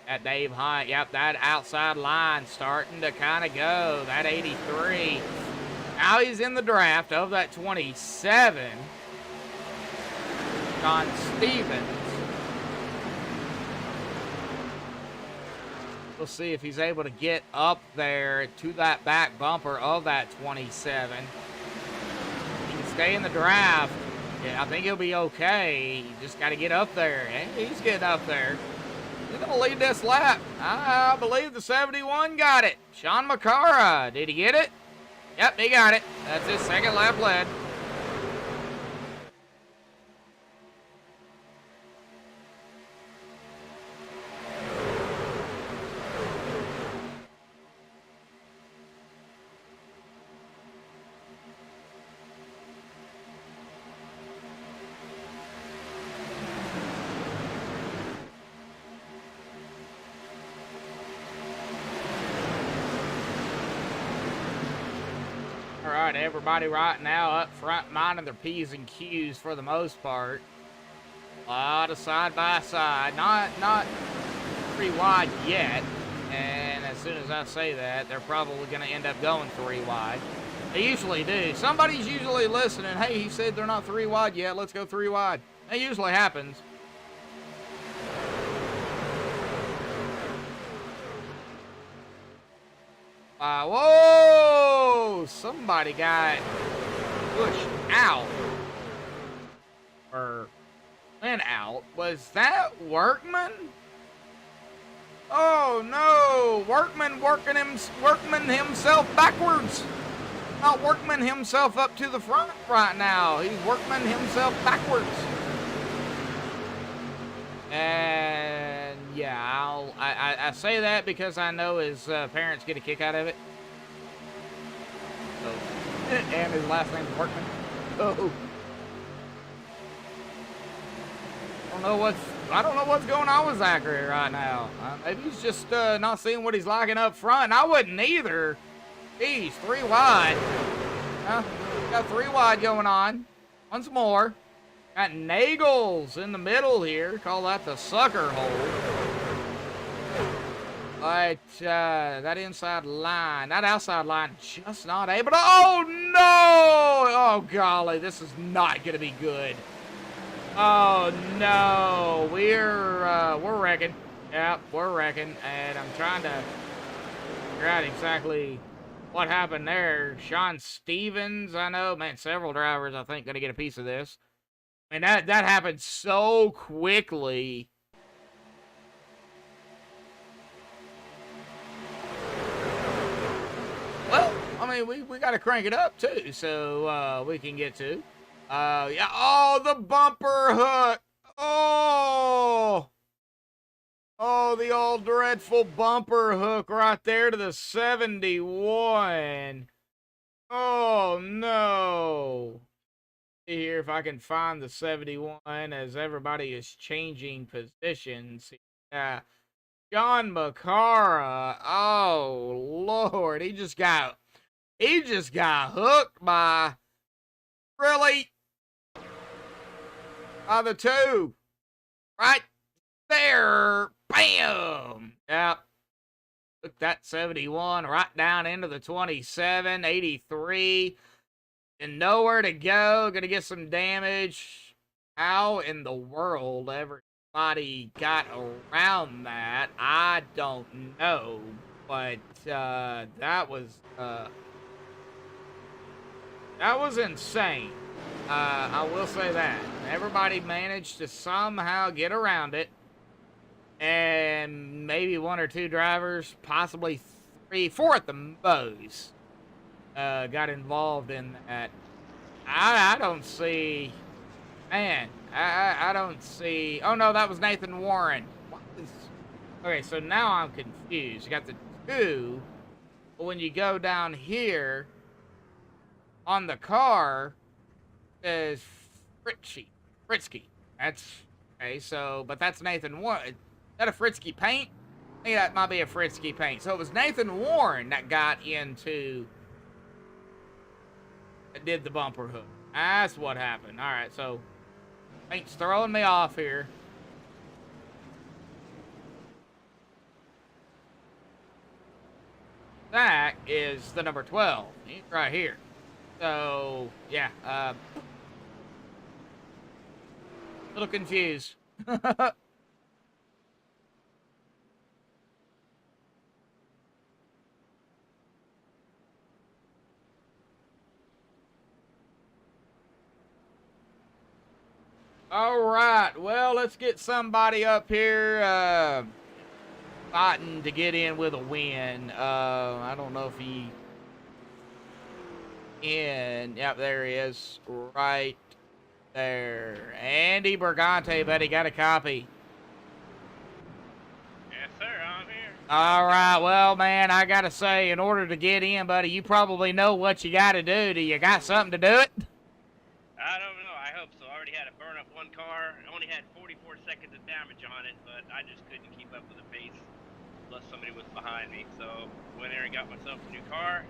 That Dave Hunt, yep, that outside line starting to kind of go. That 83. Now he's in the draft of that 27. John Stevens. We'll see if he's able to get up there to that back bumper of that 27. He can stay in the draft. Yeah, I think he'll be okay. You just got to get up there. And he's getting up there. He's going to lead this lap. I believe the 71 got it. Sean Macara. Did he get it? Yep, he got it. That's his second lap lead. Everybody right now up front minding their P's and Q's for the most part. A lot of side by side. Not pretty wide yet. And as soon as I say that, they're probably going to end up going 3 wide. They usually do. Somebody's usually listening. Hey, he said they're not 3 wide yet. Let's go 3 wide. That usually happens. Whoa! Somebody got pushed out. Or went out. Was that Workman? Oh no! Workman workman himself backwards. Not Workman himself up to the front right now. He's Workman himself backwards. And yeah, I say that because I know his parents get a kick out of it. So, and his last name's Workman. Oh. I don't know what's going on with Zachary right now. Maybe he's just not seeing what he's liking up front. And I wouldn't either. Geez, 3 wide. Got 3 wide going on. Once more. Got Nagels in the middle here. Call that the sucker hole. But that inside line, that outside line, just not able to. Oh no! Oh golly, this is not going to be good. Oh no, we're wrecking. Yep, we're wrecking, and I'm trying to figure out exactly what happened there. Sean Stevens, I know, man, several drivers I think going to get a piece of this. I mean, that happened so quickly. Well, I mean, we got to crank it up, too, so we can get to. Yeah, oh, the bumper hook. Oh. Oh, the old dreadful bumper hook right there to the 71. Oh, no. See here if I can find the 71 as everybody is changing positions. Yeah. John Macara. Oh, Lord. He just got hooked by, really? By the two. Right there. Bam. Yep. Took that 71 right down into the 27, 83. And nowhere to go. Gonna get some damage. How in the world everybody got around that? I don't know. But that was insane. I will say that. Everybody managed to somehow get around it. And maybe one or two drivers, possibly 3, 4 at the most, got involved in that. I don't see, man, I don't see, oh no, that was Nathan Warren. Okay, so now I'm confused. You got the 2, but when you go down here on the car, it says Fritzky. That's, okay, so, but that's Nathan Warren. Is that a Fritzky paint? I think that might be a Fritzky paint. So it was Nathan Warren that got into, that did the bumper hook. That's what happened. All right, so paint's throwing me off here. That is the number 12. He's right here. So, yeah, a little confused. All right, well, let's get somebody up here fighting to get in with a win. I don't know if he in. Yep, there he is, right there. Andy Bergante, buddy, got a copy. Yes, sir, I'm here. All right, well, man, I gotta say, in order to get in, buddy, you probably know what you gotta do. Do you got something to do it? I don't know. I hope so. I already had to burn up one car. I only had 44 seconds of damage on it, but I just couldn't keep up with the pace. Plus, somebody was behind me. So, went there and got myself a new car,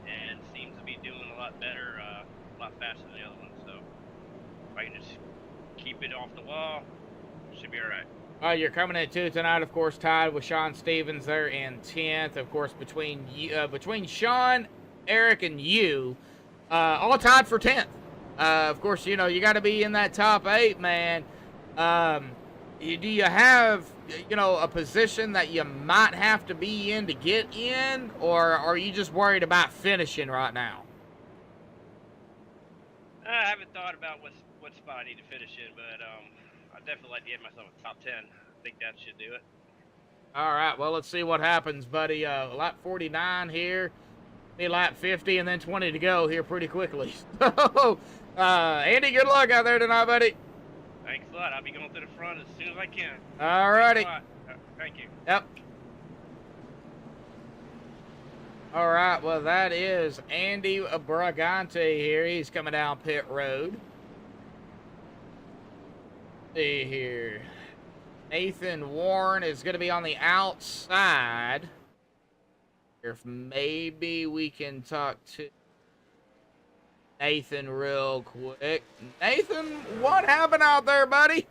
and seems to be doing a lot better, a lot faster than the other one. So, if I can just keep it off the wall, should be all right. You're coming in two tonight, of course, tied with Sean Stevens there in 10th. Of course, between Sean, Eric, and you, all tied for 10th. Of course, you know, you got to be in that top 8, man. Do you have, you know, a position that you might have to be in to get in, or are you just worried about finishing right now? I haven't thought about what spot I need to finish in, but I'd definitely like to get myself a top 10. I think that should do it. All right, well, let's see what happens, buddy. Lap 49 here. Be lap 50 and then 20 to go here pretty quickly. So, Andy, good luck out there tonight, buddy. Thanks a lot. I'll be going to the front as soon as I can. All righty. Thank you. Yep. All right, well, that is Andy Bragante here. He's coming down pit road. See here. Nathan Warren is going to be on the outside. If maybe we can talk to Nathan real quick. Nathan, what happened out there, buddy?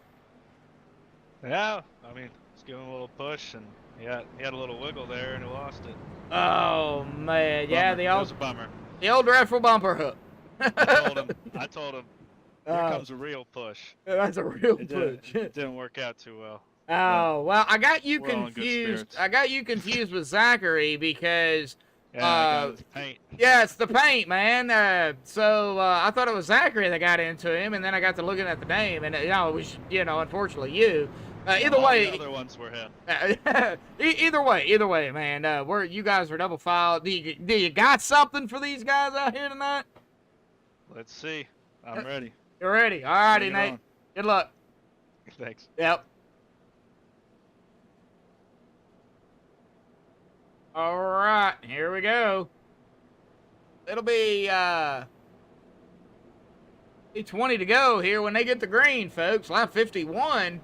Yeah, I mean, just giving a little push, and he had a little wiggle there, and he lost it. Oh man, yeah, Bummer. It was a bummer. the old dreadful bumper hook. I told him, here comes a real push. That's a real It push. didn't work out too well. Oh, well, I got you we're all in good confused. spirits. I got you confused with Zachary because Yeah, I got his paint. yeah, it's the paint, man. So I thought it was Zachary that got into him, and then I got to looking at the name, and it was, unfortunately you. Either All way, the other ones were him. either way, man. You guys are double filed. Do you got something for these guys out here tonight? Let's see. I'm ready. You're ready. All righty, Bring it Nate. on. Good luck. Thanks. Yep. All right, here we go. It'll be 20 to go here when they get the green, folks. Lap 51.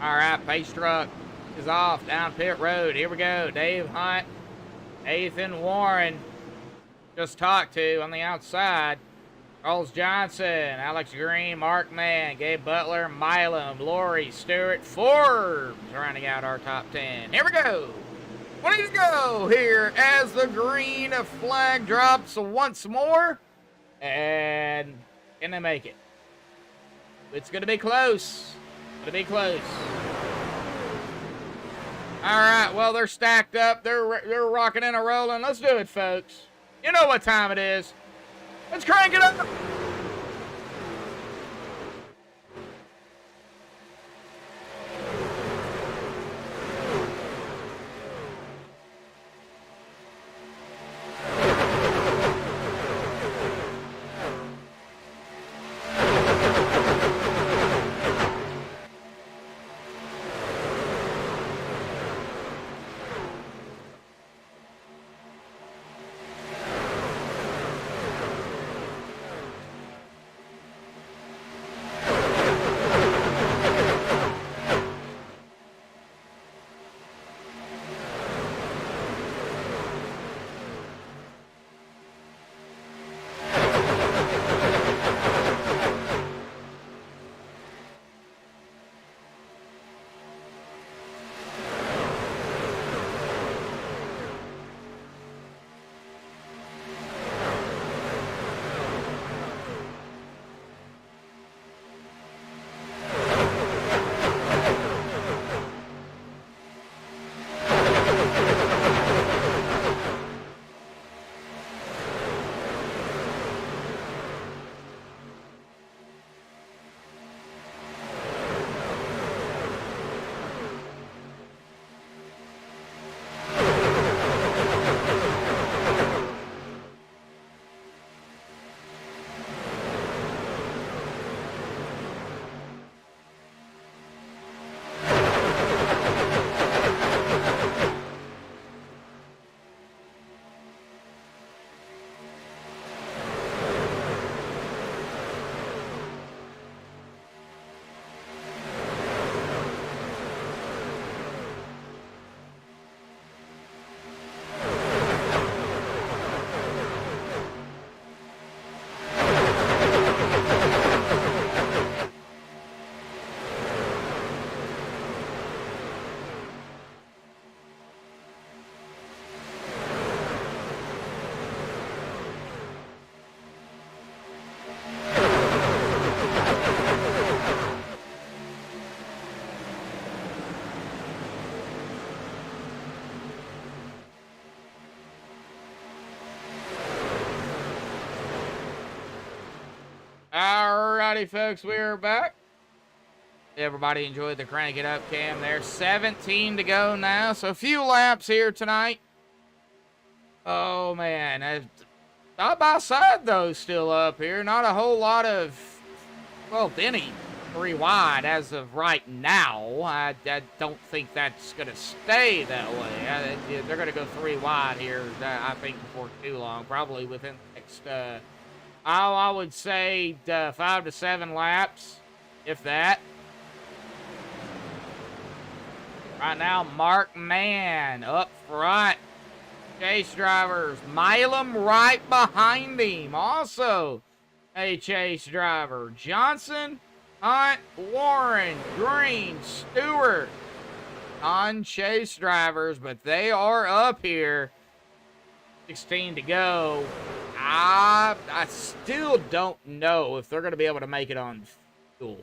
All right, pace truck is off down pit road. Here we go. Dave Hunt, Ethan Warren just talked to on the outside. Charles Johnson, Alex Green, Mark Mann, Gabe Butler, Milam, Lori, Stewart, Forbes rounding out our top 10. Here we go. 20 to go here as the green flag drops once more. And can they make it? It's going to be close. Going to be close. All right, well, they're stacked up. They're rocking and rolling. Let's do it, folks. You know what time it is. Let's crank it up. Alrighty, folks, we are back. Everybody enjoyed the crank it up cam there. 17 to go now, so a few laps here tonight. Oh, man. Side by side, though, still up here. Not a whole lot of, well, Denny 3 wide as of right now. I don't think that's going to stay that way. They're going to go 3 wide here, I think, before too long. Probably within the next, I would say 5 to 7 laps, if that. Right now, Mark Mann up front. Chase drivers. Milam right behind him. Also a chase driver. Johnson Hunt, Warren, Green, Stewart, non-chase drivers, but they are up here. 16 to go. I still don't know if they're going to be able to make it on fuel.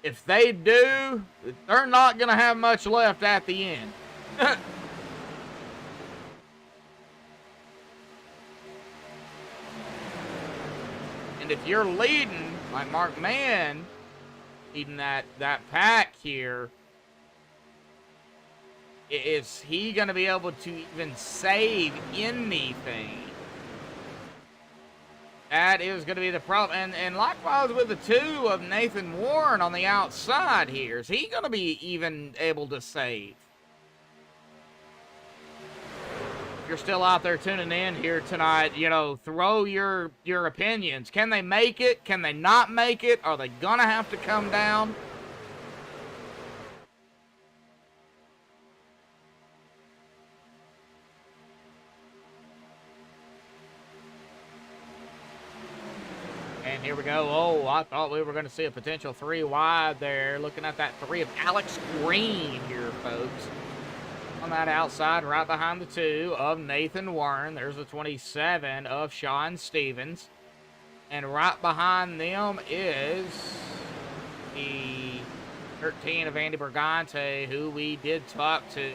If they do, they're not going to have much left at the end. And if you're leading, like Mark Mann, leading that pack here, is he going to be able to even save anything? That is going to be the problem. And likewise with the two of Nathan Warren on the outside here. Is he going to be even able to save? If you're still out there tuning in here tonight, you know, throw your opinions. Can they make it? Can they not make it? Are they going to have to come down? And here we go. Oh, I thought we were going to see a potential 3 wide there. Looking at that 3 of Alex Green here, folks. On that outside, right behind the 2 of Nathan Warren. There's the 27 of Sean Stevens. And right behind them is the 13 of Andy Bergante, who we did talk to.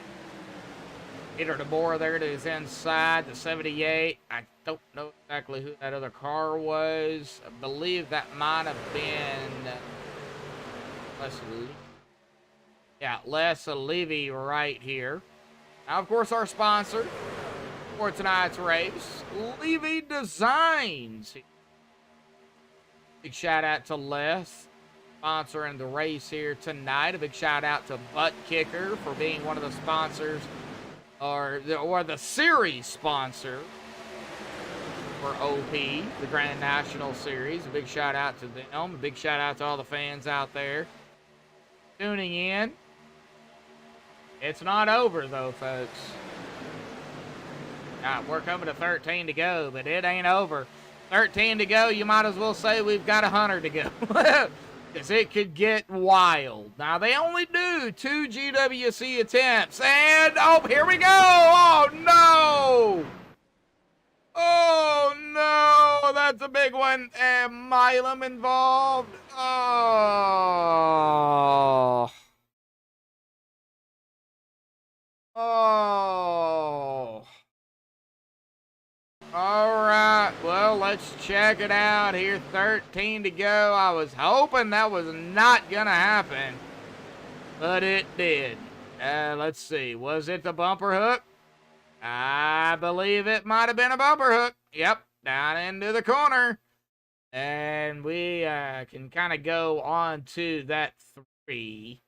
Peter DeBoer there to his inside, the 78. I don't know exactly who that other car was. I believe that might have been Les Levy right here. Now, of course, our sponsor for tonight's race, Levy Designs. Big shout out to Les, sponsoring the race here tonight. A big shout out to Butt Kicker for being one of the sponsors, or the series sponsor for OP, the Grand National Series. A big shout out to them. A big shout out to all the fans out there tuning in. It's not over, though, folks. We're coming to 13 to go, but it ain't over. 13 to go, you might as well say we've got 100 to go. Because it could get wild. Now, they only do 2 GWC attempts. And, oh, here we go. Oh, no. Oh, no. That's a big one. And Milam involved. Oh. Oh. All right. Well, let's check it out here. 13 to go. I was hoping that was not going to happen, but it did. Let's see. Was it the bumper hook? I believe it might have been a bumper hook. Yep. Down into the corner. And we can kind of go on to that 3.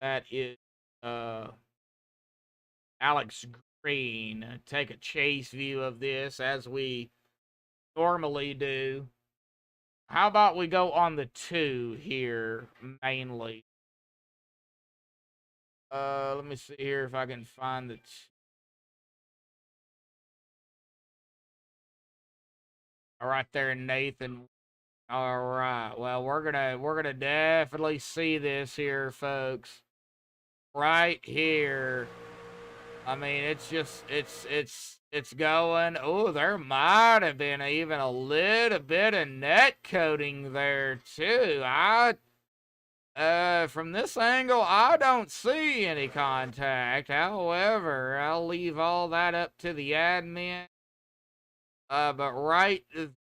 That is Alex Green. Take a chase view of this as we normally do. How about we go on the 2 here mainly? Let me see here if I can find the all right there, Nathan. All right. Well, we're gonna definitely see this here, folks. Right here. I mean, it's just, it's going. Oh, there might have been even a little bit of net coating there, too. From this angle, I don't see any contact. However, I'll leave all that up to the admin. But right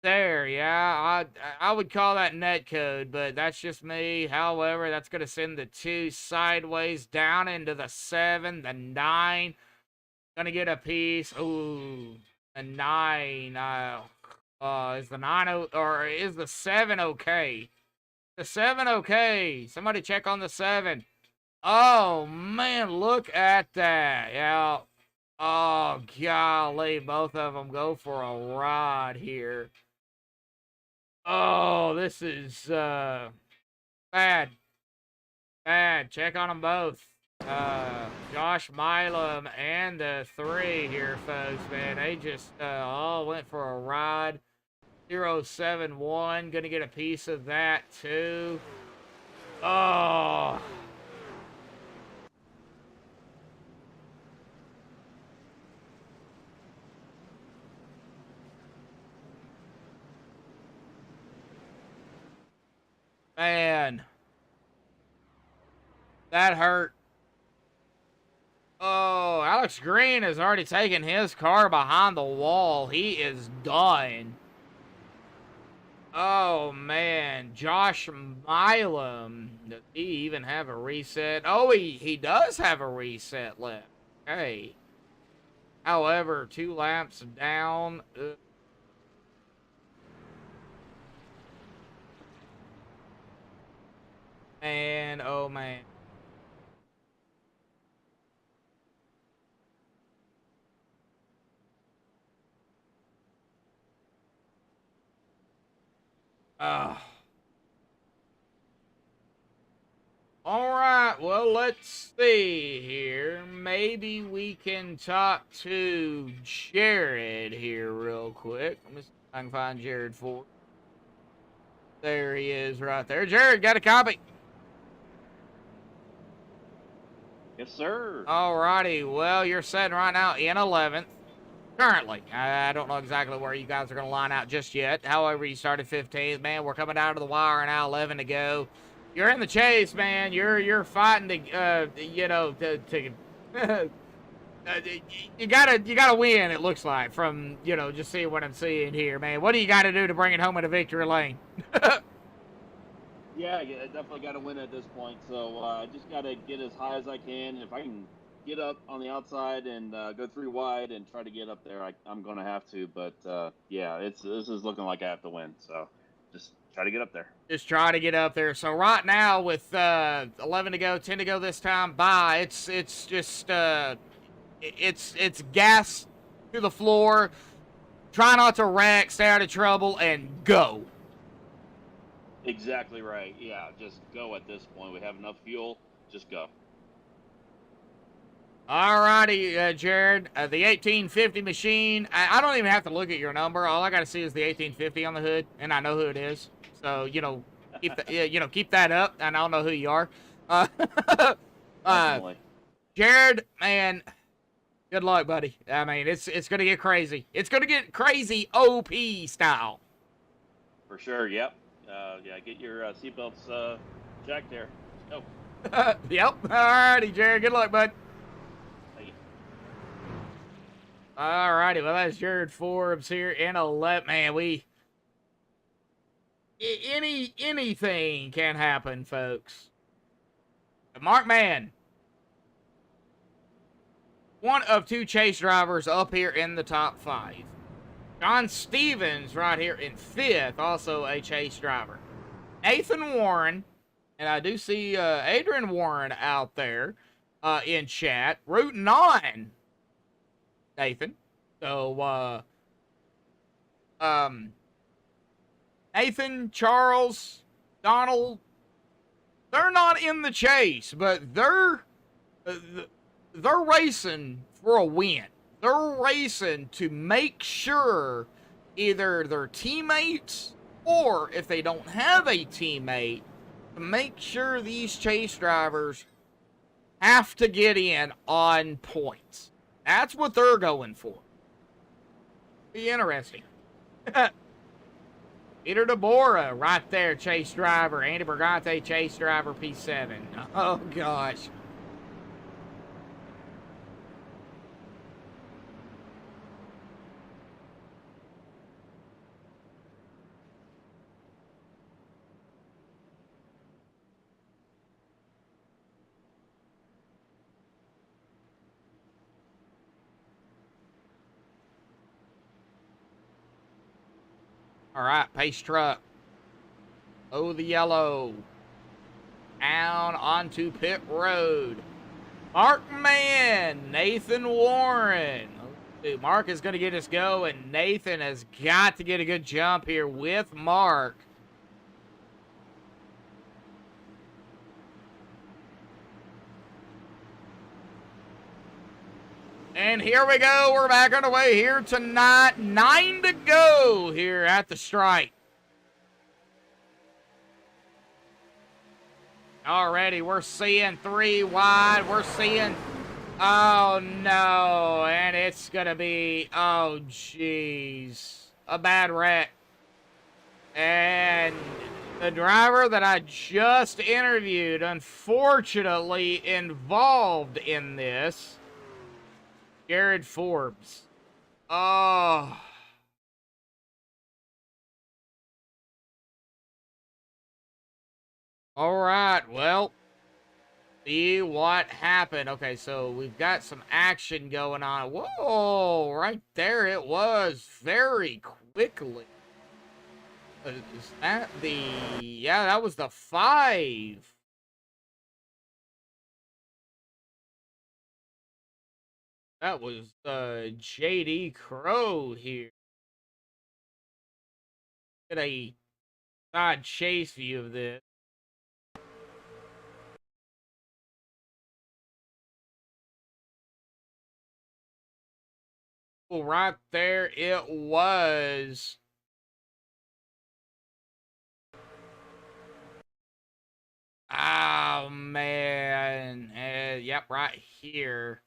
there, yeah, I would call that net code, but that's just me. However, that's going to send the 2 sideways down into the 7, the 9. Going to get a piece. Ooh, a 9. Is the 9 or is the 7 okay? The 7 okay. Somebody check on the 7. Oh, man, look at that. Yeah. Oh, golly, both of them go for a ride here. Oh, this is bad. Bad. Check on them both. Josh Milam and the 3 here, folks, man. They just all went for a ride. 071. Gonna get a piece of that too. Oh. Man. That hurt. Oh, Alex Green has already taken his car behind the wall. He is done. Oh, man. Josh Milam. Does he even have a reset? Oh, he does have a reset left. Okay. However, 2 laps down. Man, oh, man. All right, well, let's see here. Maybe we can talk to Jared here real quick. Let me see if I can find Jared for. There he is right there. Jared, got a copy? Yes, sir. All righty, well, you're sitting right now in 11th. Currently, I don't know exactly where you guys are going to line out just yet. However, you started 15th. Man, we're coming down to the wire now, 11 to go. You're in the chase, man. You're fighting to, you know, you gotta win. It looks like from, you know, just seeing what I'm seeing here, man. What do you got to do to bring it home in a victory lane? Yeah, I definitely got to win at this point. So I just got to get as high as I can. If I can get up on the outside and go 3 wide and try to get up there, I'm going to have to. But yeah, this is looking like I have to win. So just try to get up there. Just try to get up there. So right now with 11 to go, 10 to go this time by, it's just it's gas to the floor. Try not to wreck, stay out of trouble, and go. Exactly right. Yeah, just go at this point. We have enough fuel. Just go. All righty, Jared. The 1850 machine. I don't even have to look at your number. All I got to see is the 1850 on the hood, and I know who it is. So you know, keep that up, and I'll know who you are. Jared, man, good luck, buddy. I mean, it's gonna get crazy. It's gonna get crazy, OP style. For sure. Yep. Yeah, get your seatbelts checked there. Let's go. Yep. All righty, Jared. Good luck, bud. Thank you. All righty. Well, that's Jared Forbes here in 11. Man, anything can happen, folks. Mark Mann, one of 2 chase drivers up here in the top 5. John Stevens right here in 5th, also a chase driver. Nathan Warren, and I do see Adrian Warren out there in chat, rooting on Nathan. So, Nathan, Charles, Donald, they're not in the chase, but they're racing for a win. They're racing to make sure either their teammates or if they don't have a teammate, to make sure these chase drivers have to get in on points. That's what they're going for. Be interesting. Peter DeBora right there, chase driver. Andy Brigante, chase driver, P7. Oh, gosh. All right, pace truck. Oh, the yellow. Down onto pit road. Mark Mann, Nathan Warren. Mark is going to get us going. Nathan has got to get a good jump here with Mark. And here we go. We're back on the way here tonight. 9 to go here at the stripe. Already, we're seeing 3 wide. We're seeing... Oh, no. And it's going to be... Oh, jeez. A bad wreck. And the driver that I just interviewed, unfortunately involved in this, Jared Forbes. Oh. All right, well, see what happened. Okay, so we've got some action going on. Whoa, right there it was very quickly. Is that the... Yeah, that was the 5. That was JD Crow here. Get a side chase view of this. Well, right there it was. Oh, man. Yep, right here.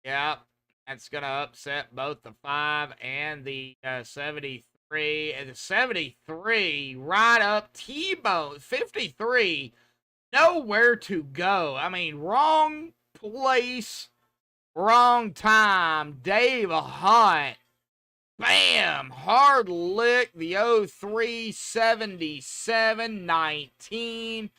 Yep. That's going to upset both the 5 and the 73. And the 73 right up T-bone. 53, nowhere to go. I mean, wrong place, wrong time. Dave Hunt. Bam! Hard lick. The 03, 77, 19.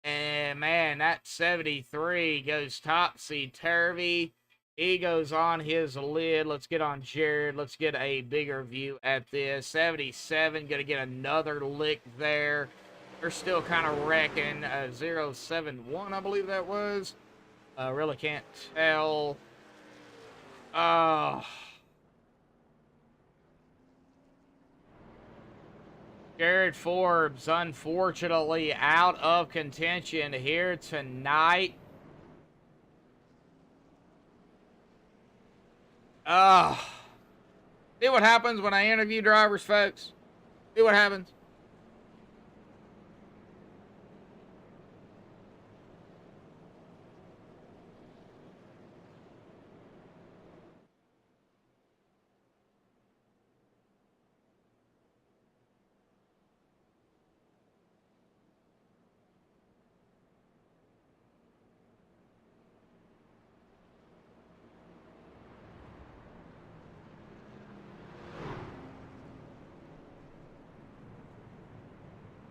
And, man, that 73 goes topsy-turvy. He goes on his lid. Let's get on Jared. Let's get a bigger view at this. 77 going to get another lick there. They're still kind of wrecking. 071, I believe that was. Really can't tell. Jared Forbes, unfortunately, out of contention here tonight. See what happens when I interview drivers, folks? See what happens?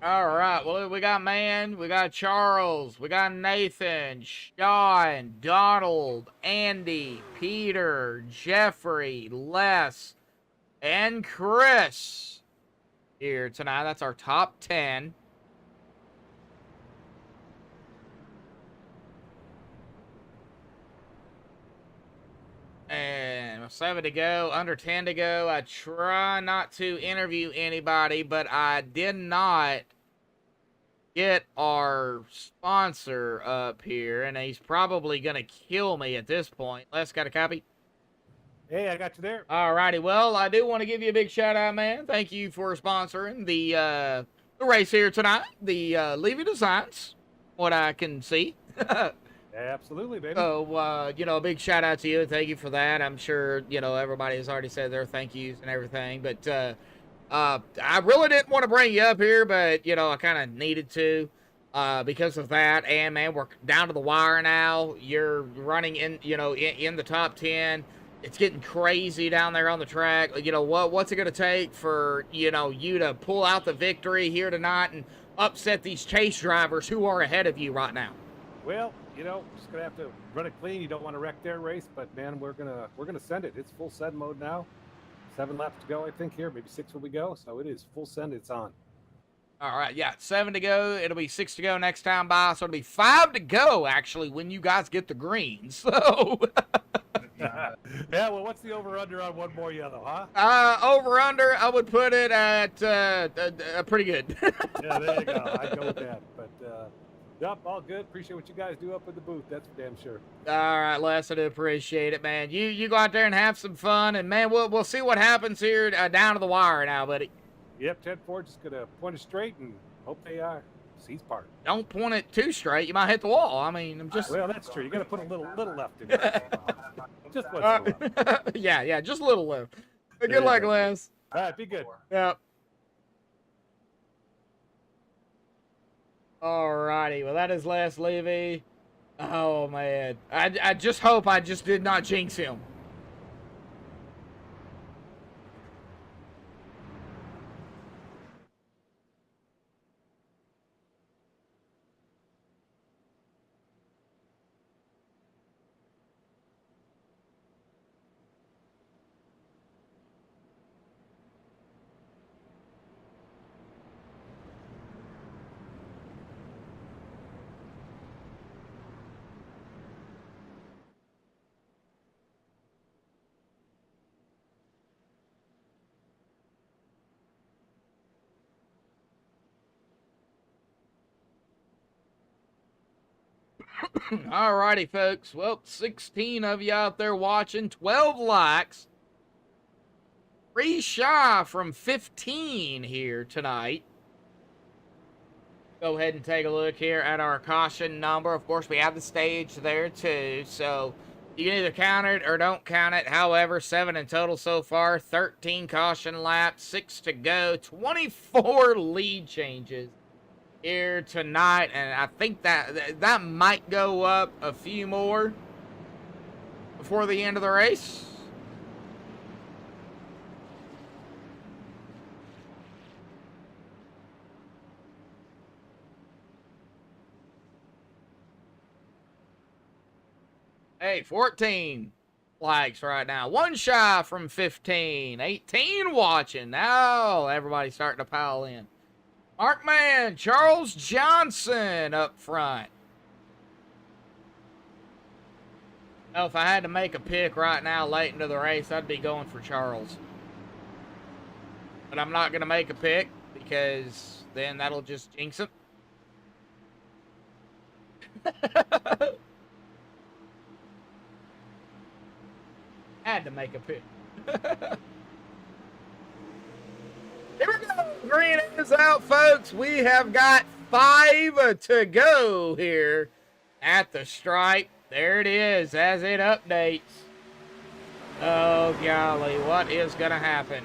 All right, well, we got Man, we got Charles, we got Nathan, Sean, Donald, Andy, Peter, Jeffrey, Les, and Chris here tonight. That's our top 10. And 7 to go, under 10 to go. I try not to interview anybody, but I did not get our sponsor up here, and he's probably going to kill me at this point. Les, got a copy? Hey, I got you there. All righty. Well, I do want to give you a big shout out, man. Thank you for sponsoring the race here tonight. The Levy Designs, what I can see. Absolutely, baby. So, you know, a big shout out to you. Thank you for that. I'm sure, you know, everybody has already said their thank yous and everything. But I really didn't want to bring you up here, but, you know, I kind of needed to because of that. And, man, we're down to the wire now. You're running in, you know, in the top 10. It's getting crazy down there on the track. You know, what's it going to take for, you know, you to pull out the victory here tonight and upset these chase drivers who are ahead of you right now? Well, you know, just gonna have to run it clean. You don't want to wreck their race, but man, we're gonna send it. It's full send mode now. 7 laps to go, I think here. Maybe 6 will we go. So it is full send. It's on. All right, yeah, 7 to go. It'll be 6 to go next time by. So it'll be 5 to go actually when you guys get the green. So. Yeah, well, what's the over/under on one more yellow, huh? Over/under, I would put it at pretty good. Yeah, there you go. I'd go with that. But Yep, all good. Appreciate what you guys do up in the booth. That's for damn sure. All right, Les, I do appreciate it, man. You go out there and have some fun, and man, we'll see what happens here down to the wire now, buddy. Yep, 10-4 just gonna point it straight and hope they sees part. Don't point it too straight; you might hit the wall. I mean, I'm just. Well, that's true. You gotta put a little left in there. Just once in a while. yeah, just a little left. There Good you luck, go. Les. All right, be good. Yep. Alrighty, well that is Les Levy. Oh man, I just hope I just did not jinx him. Alrighty, folks. Well, 16 of you out there watching, 12 likes. 3 shy from 15 here tonight. Go ahead and take a look here at our caution number. Of course, we have the stage there too, so you can either count it or don't count it. However, 7 in total so far, 13 caution laps, 6 to go, 24 lead changes here tonight, and I think that might go up a few more before the end of the race. Hey, 14 likes right now. 1 shy from 15. 18 watching. Now everybody's starting to pile in. Markman, Charles Johnson up front. Oh, if I had to make a pick right now late into the race, I'd be going for Charles. But I'm not going to make a pick because then that'll just jinx him. Had to make a pick. Here we go. Green is out, folks. We have got 5 to go here at the stripe. There it is as it updates. Oh, golly. What is going to happen?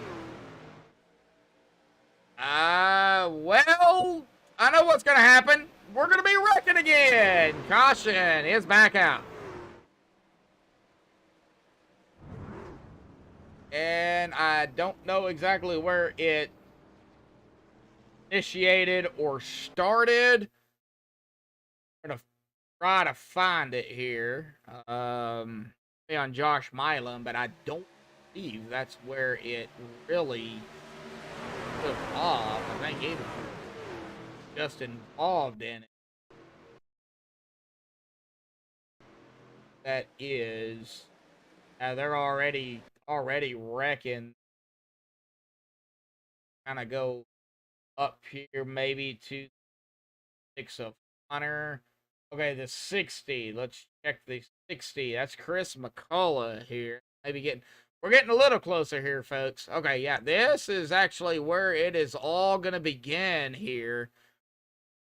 Well, I know what's going to happen. We're going to be wrecking again. Caution is back out. And I don't know exactly where it initiated or started. I'm going to try to find it here. On Josh Milam, but I don't believe that's where it really took off. I think he was just involved in it. That is, they're already wrecking. Kind of go up here maybe to 6 of Hunter. Okay, the 60. Let's check the 60. That's Chris McCullough here. We're getting a little closer here, folks. Okay, yeah, this is actually where it is all going to begin here.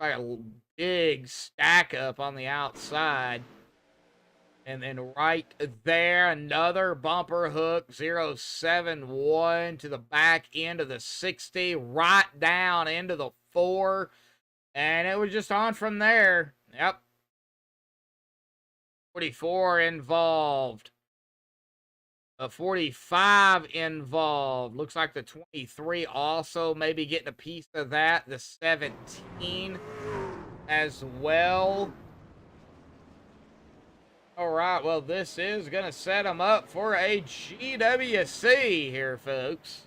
Like a big stack up on the outside. And then right there, another bumper hook, 071 to the back end of the 60, right down into the 4. And it was just on from there. Yep. 44 involved. 45 involved. Looks like the 23 also maybe getting a piece of that. The 17 as well. All right, well, this is going to set them up for a GWC here, folks.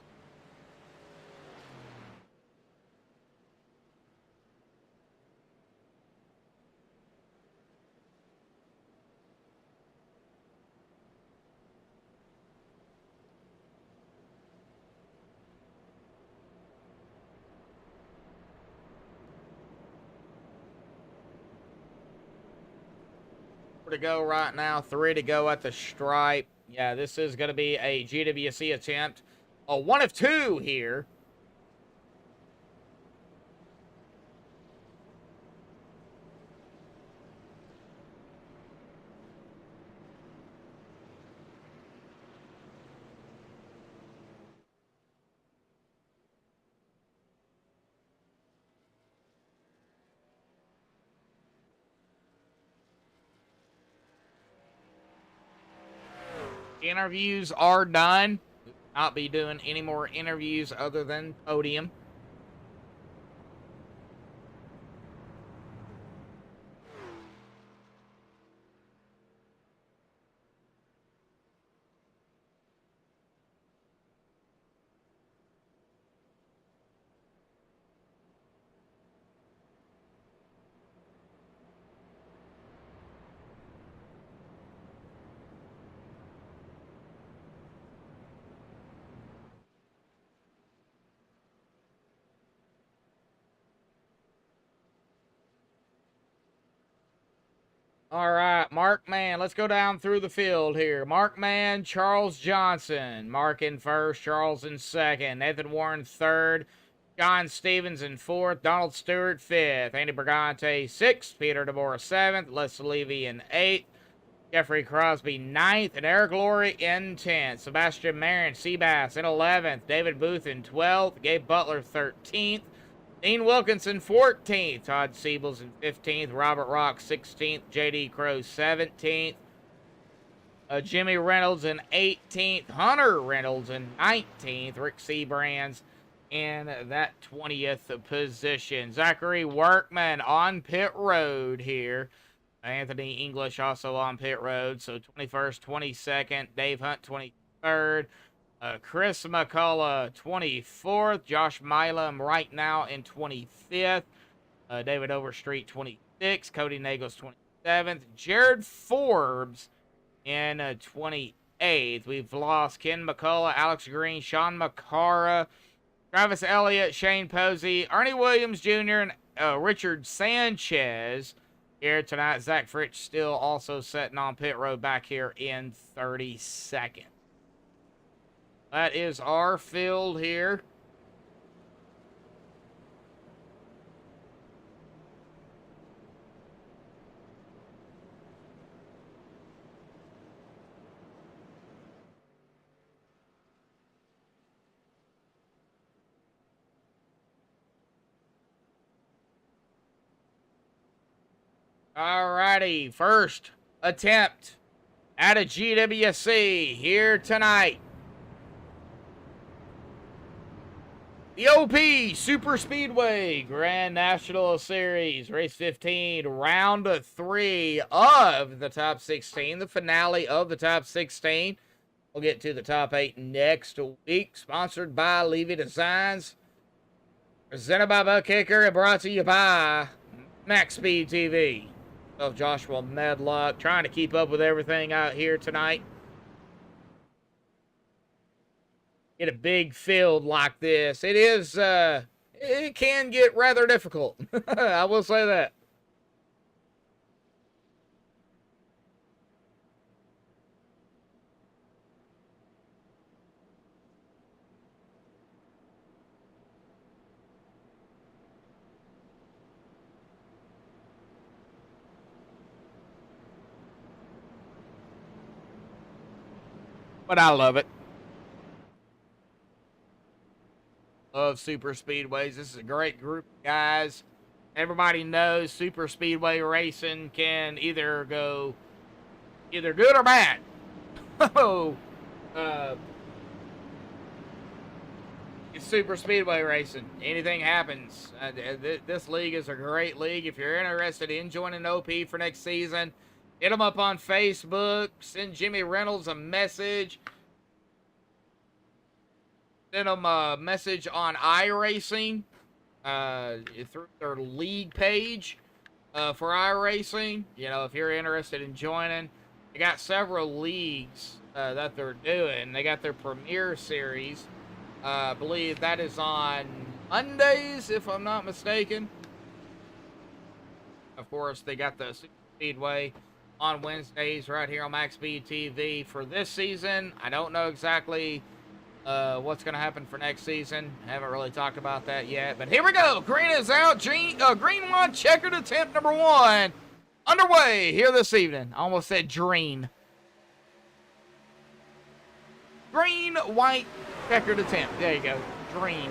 4 to go right now, 3 to go at the stripe. Yeah, this is going to be a GWC attempt. A 1 of 2 here. Interviews are done. Not be doing any more interviews other than podium. All right, Mark Man, let's go down through the field here. Mark Man, Charles Johnson. Mark in first, Charles in second. Nathan Warren third. John Stevens in fourth. Donald Stewart fifth. Andy Brigante sixth. Peter DeBoer seventh. Les Levy in eighth. Jeffrey Crosby ninth. And Eric Laurie in 10th. Sebastian Marin Seabass in 11th. David Booth in 12th. Gabe Butler 13th. Dean Wilkinson, 14th. Todd Siebels in 15th. Robert Rock, 16th. J.D. Crowe, 17th. Jimmy Reynolds in 18th. Hunter Reynolds in 19th. Rick Seabrands in that 20th position. Zachary Workman on pit road here. Anthony English also on pit road. So 21st, 22nd. Dave Hunt, 23rd. Chris McCullough, 24th. Josh Milam right now in 25th. David Overstreet, 26th. Cody Nagels, 27th. Jared Forbes in 28th. We've lost Ken McCullough, Alex Green, Sean McCara, Travis Elliott, Shane Posey, Ernie Williams Jr., and Richard Sanchez here tonight. Zach Fritsch still also sitting on pit road back here in 32nd. That is our field here. Alrighty, first attempt at a GWC here tonight. The OP Super Speedway Grand National Series, Race 15, Round 3 of the Top 16, the finale of the Top 16. We'll get to the Top 8 next week. Sponsored by Levy Designs, presented by Buck Kicker, and brought to you by MaxspeedTV. Of Joshua Medlock, trying to keep up with everything out here tonight. Get a big field like this, it is it can get rather difficult. I will say that. But I love it. Of super speedways. This is a great group of guys. Everybody knows super speedway racing can either go either good or bad. It's super speedway racing. Anything happens. This league is a great league. If you're interested in joining OP for next season, hit them up on Facebook. Send Jimmy Reynolds a message. Send them a message on iRacing through their league page for iRacing. You know, if you're interested in joining, they got several leagues that they're doing. They got their Premier Series. I believe that is on Mondays, if I'm not mistaken. Of course, they got the Super Speedway on Wednesdays right here on MaxspeedTV for this season. I don't know exactly what's going to happen for next season. Haven't really talked about that yet. But here we go. Green is out. Green one, checkered attempt number 1. Underway here this evening. I almost said green. Green, white, checkered attempt. There you go. Green.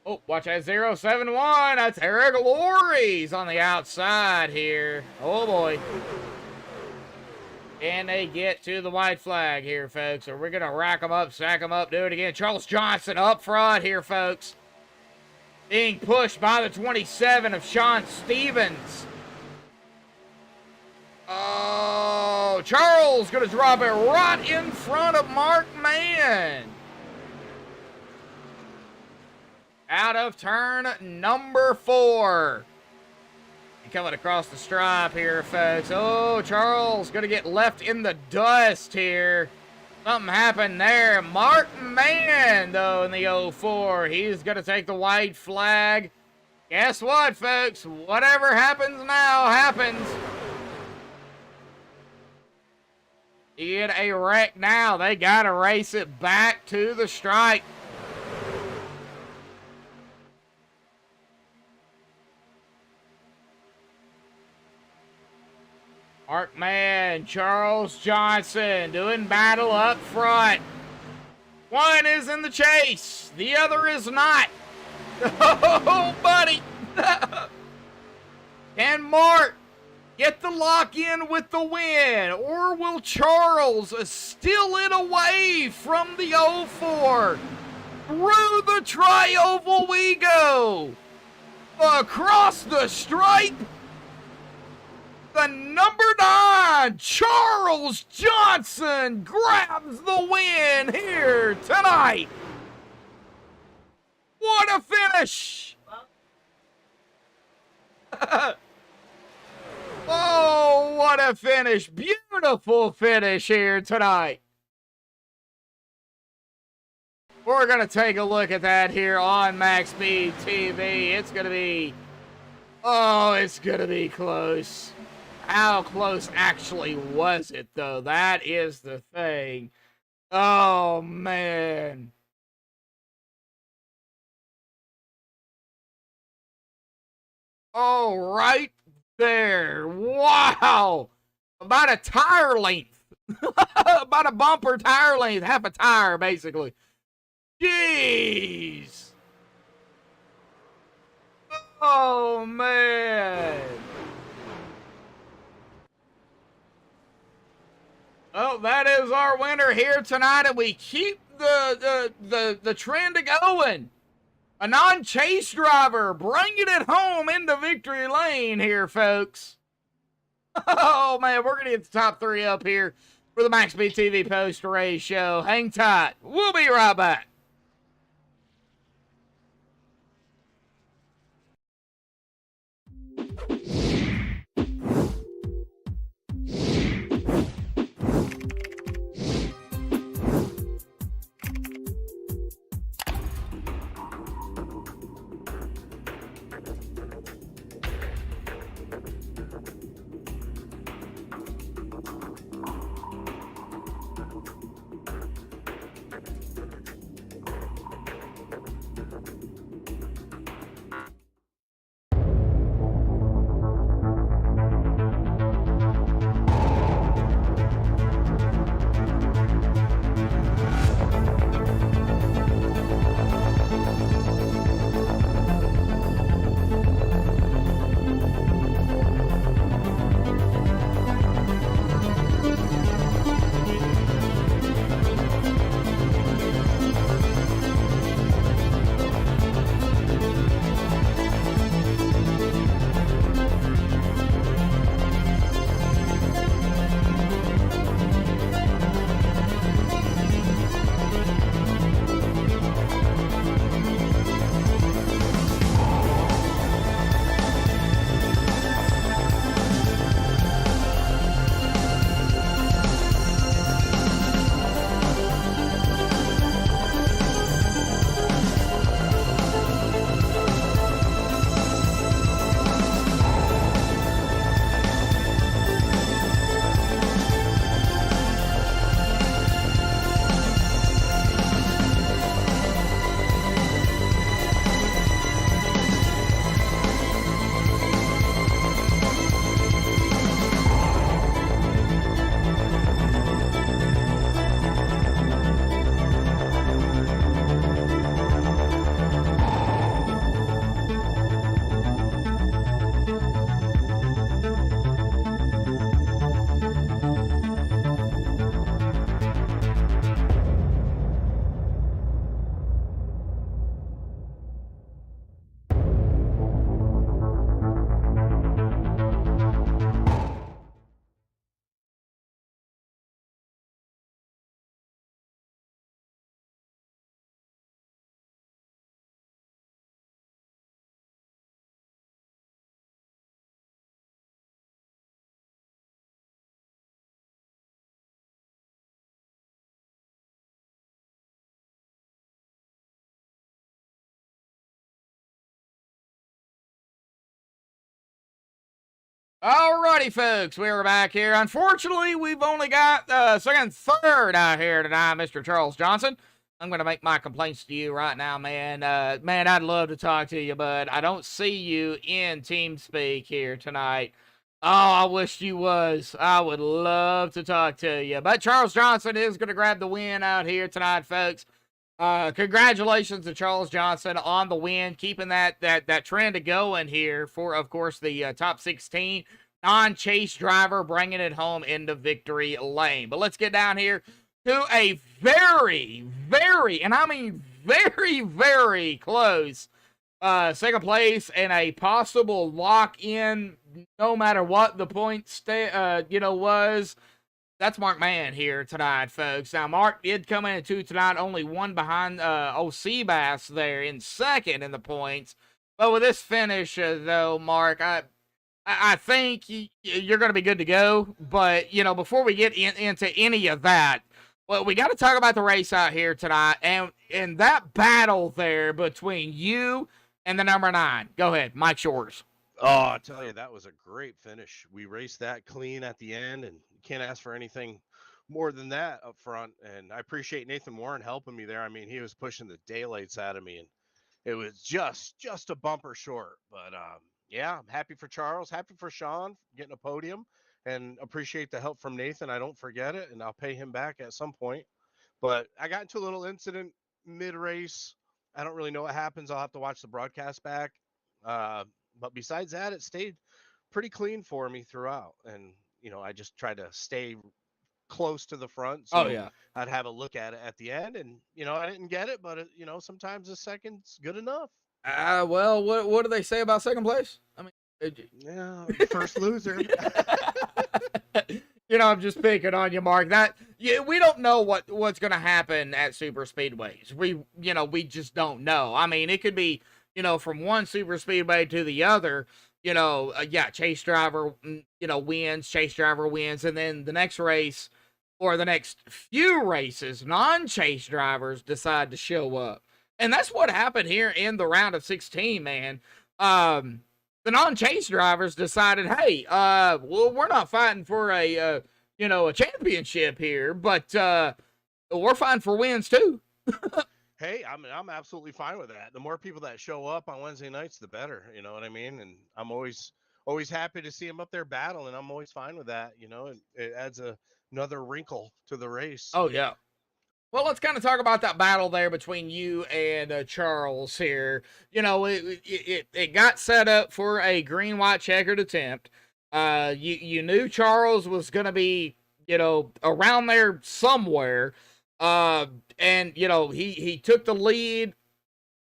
Oh, watch that 071. That's Eric Lorry's on the outside here. Oh, boy. Can they get to the white flag here, folks? Or we're going to rack them up, sack them up, do it again. Charles Johnson up front here, folks. Being pushed by the 27 of Sean Stevens. Oh, Charles going to drop it right in front of Mark Mann. Out of turn number 4. Coming across the stripe here, folks. Oh, Charles going to get left in the dust here. Something happened there. Mark Mann, though, in the 04. He's going to take the white flag. Guess what, folks? Whatever happens now happens. You get a wreck now. They got to race it back to the stripe. Mark Mann, Charles Johnson doing battle up front. One is in the chase. The other is not. Oh, buddy. Can Mark get the lock in with the win? Or will Charles steal it away from the 04? Through the tri-oval we go. Across the stripe. The number 9, Charles Johnson, grabs the win here tonight. What a finish. Oh, what a finish. Beautiful finish here tonight. We're going to take a look at that here on MaxspeedTV. It's going to be, it's going to be close. How close actually was it, though? That is the thing. Oh, man. Oh, right there. Wow. About a tire length. About a bumper tire length. Half a tire, basically. Jeez. Oh, man. Well, that is our winner here tonight, and we keep the trend going. A non-chase driver bringing it home into victory lane here, folks. Oh, man, we're going to get the top 3 up here for the MaxspeedTV post-race show. Hang tight. We'll be right back. Alrighty, folks, we're back here. Unfortunately, we've only got second, third out here tonight, Mr. Charles Johnson. I'm going to make my complaints to you right now, man. Man, I'd love to talk to you, but I don't see you in TeamSpeak here tonight. Oh, I wish you was. I would love to talk to you. But Charles Johnson is going to grab the win out here tonight, folks. Congratulations to Charles Johnson on the win, keeping that trend going here for, of course, the top 16 non-chase driver, bringing it home into victory lane. But let's get down here to a very, very, and I mean very, very close second place and a possible lock-in, no matter what the point was. That's Mark Mann here tonight, folks. Now, Mark did come into tonight, only one behind Seabass there in second in the points. But with this finish, though, Mark, I think you're going to be good to go. But, before we get into any of that, well, we got to talk about the race out here tonight and that battle there between you and the number 9. Go ahead, Mike's yours. Oh, I tell you, that was a great finish. We raced that clean at the end, and you can't ask for anything more than that up front. And I appreciate Nathan Warren helping me there. I mean, he was pushing the daylights out of me, and it was just a bumper short. But yeah, I'm happy for Charles, happy for Sean getting a podium, and appreciate the help from Nathan. I don't forget it, and I'll pay him back at some point. But I got into a little incident mid-race. I don't really know what happens. I'll have to watch the broadcast back. But besides that, it stayed pretty clean for me throughout. And, I just tried to stay close to the front. So I'd have a look at it at the end. And, I didn't get it, but, sometimes a second's good enough. Well, what do they say about second place? I mean, yeah, first loser. I'm just picking on you, Mark. We don't know what's going to happen at super speedways. We just don't know. I mean, it could be, from one super speedway to the other, chase driver, wins, chase driver wins. And then the next race or the next few races, non-chase drivers decide to show up. And that's what happened here in the round of 16, man. The non-chase drivers decided, hey, well, we're not fighting for a championship here, but we're fighting for wins too. Hey, I'm absolutely fine with that. The more people that show up on Wednesday nights, the better. You know what I mean? And I'm always happy to see them up there battling. I'm always fine with that. And it adds another wrinkle to the race. Oh yeah. Well, let's kind of talk about that battle there between you and Charles here. It got set up for a green-white checkered attempt. You knew Charles was going to be, around there somewhere. And he took the lead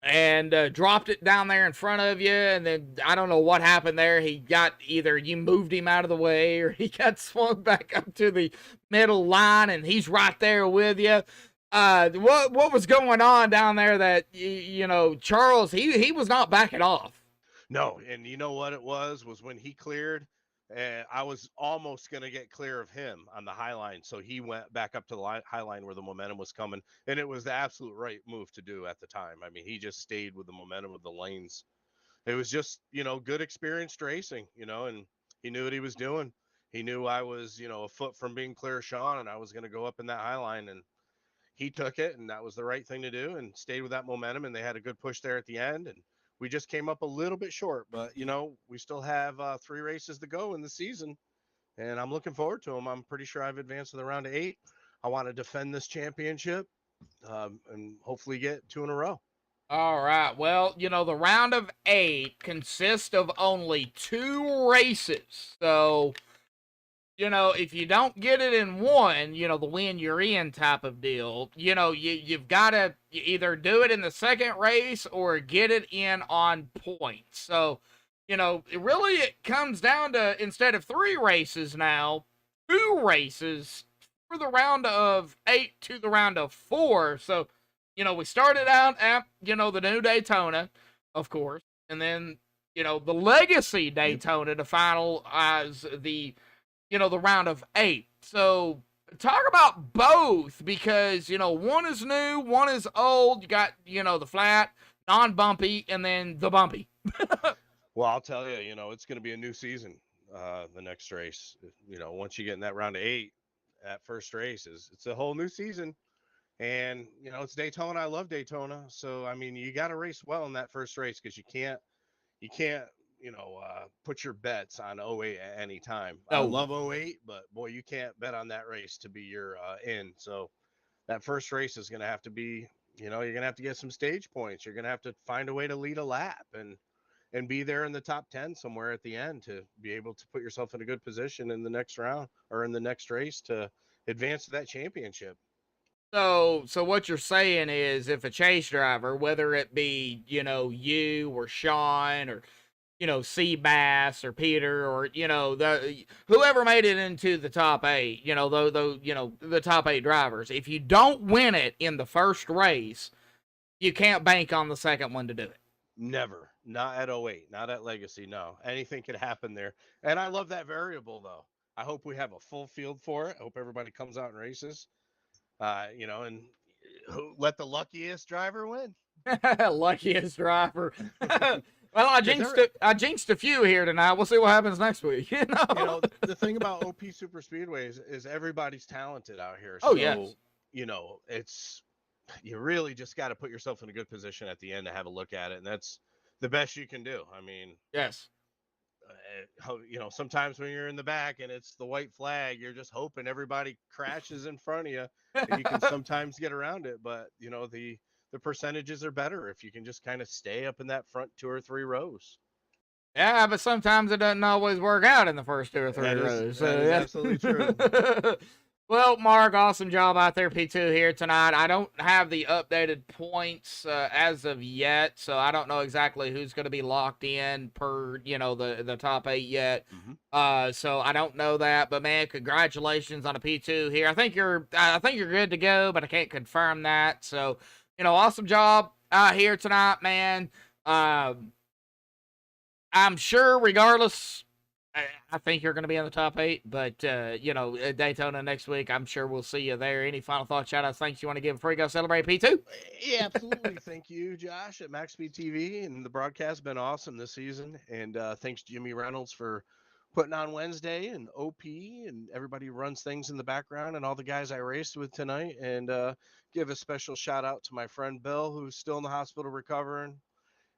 and dropped it down there in front of you. And then I don't know what happened there. Either you moved him out of the way or he got swung back up to the middle line and he's right there with you. What was going on down there that, Charles, he was not backing off. No. And you know what it was when he cleared, I was almost going to get clear of him on the high line. So he went back up to the high line where the momentum was coming. And it was the absolute right move to do at the time. I mean, he just stayed with the momentum of the lanes. It was just, good experienced racing, and he knew what he was doing. He knew I was, a foot from being clear of Sean, and I was going to go up in that high line, and he took it, and that was the right thing to do, and stayed with that momentum. And they had a good push there at the end. And we just came up a little bit short, but we still have 3 races to go in the season, and I'm looking forward to them. I'm pretty sure I've advanced to the round of 8. I want to defend this championship, and hopefully get 2 in a row. All right. Well, the round of 8 consists of only 2 races. So, if you don't get it in one, the win you're in type of deal, you've got to either do it in the second race or get it in on points. So, it comes down to, instead of 3 races now, 2 races for the round of 8 to the round of 4. So, we started out at, the new Daytona, of course, and then, the Legacy Daytona to finalize the round of 8. So talk about both, because, one is new, one is old. You got, the flat, non-bumpy, and then the bumpy. Well, I'll tell you, it's going to be a new season. the next race. You know, once you get in that round of 8, that first race it's a whole new season. And you know, it's Daytona. I love Daytona. So I mean, you got to race well in that first race because you can't put your bets on '08 at any time. I No. love '08, but boy, you can't bet on that race to be your in. So that first race is going to have to be, you're going to have to get some stage points. You're going to have to find a way to lead a lap and be there in the top 10 somewhere at the end to be able to put yourself in a good position in the next round or in the next race to advance to that championship. So what you're saying is, if a chase driver, whether it be you or Sean or Seabass or Peter or the whoever made it into the top 8, the top 8 drivers, if you don't win it in the first race, you can't bank on the second one to do it. Never. Not at 08, not at Legacy. No, anything could happen there. And I love that variable though. I hope we have a full field for it. I hope everybody comes out and races. And let the luckiest driver win. Luckiest driver. Well, I jinxed a few here tonight. We'll see what happens next week. The thing about OP Super Speedway is everybody's talented out here. Oh, so, yes. You really just got to put yourself in a good position at the end to have a look at it, and that's the best you can do. I mean, yes. Sometimes when you're in the back and it's the white flag, you're just hoping everybody crashes in front of you, and you can sometimes get around it. But the percentages are better if you can just kind of stay up in that front 2 or 3 rows. Yeah, but sometimes it doesn't always work out in the first 2 or 3 rows. That is absolutely true. Well, Mark, awesome job out there, P2 here tonight. I don't have the updated points as of yet, so I don't know exactly who's going to be locked in per, the top 8 yet. Mm-hmm. So I don't know that, but man, congratulations on a P2 here. I think you're good to go, but I can't confirm that. So, awesome job out here tonight, man. I'm sure regardless, I think you're going to be in the top 8, but, at Daytona next week, I'm sure we'll see you there. Any final thoughts, shout-outs, thanks you want to give before you go celebrate P2? Yeah, absolutely. Thank you, Josh, at MaxspeedTV, and the broadcast has been awesome this season. And thanks, Jimmy Reynolds, for putting on Wednesday, and OP, and everybody who runs things in the background, and all the guys I raced with tonight. And give a special shout-out to my friend Bill, who's still in the hospital recovering.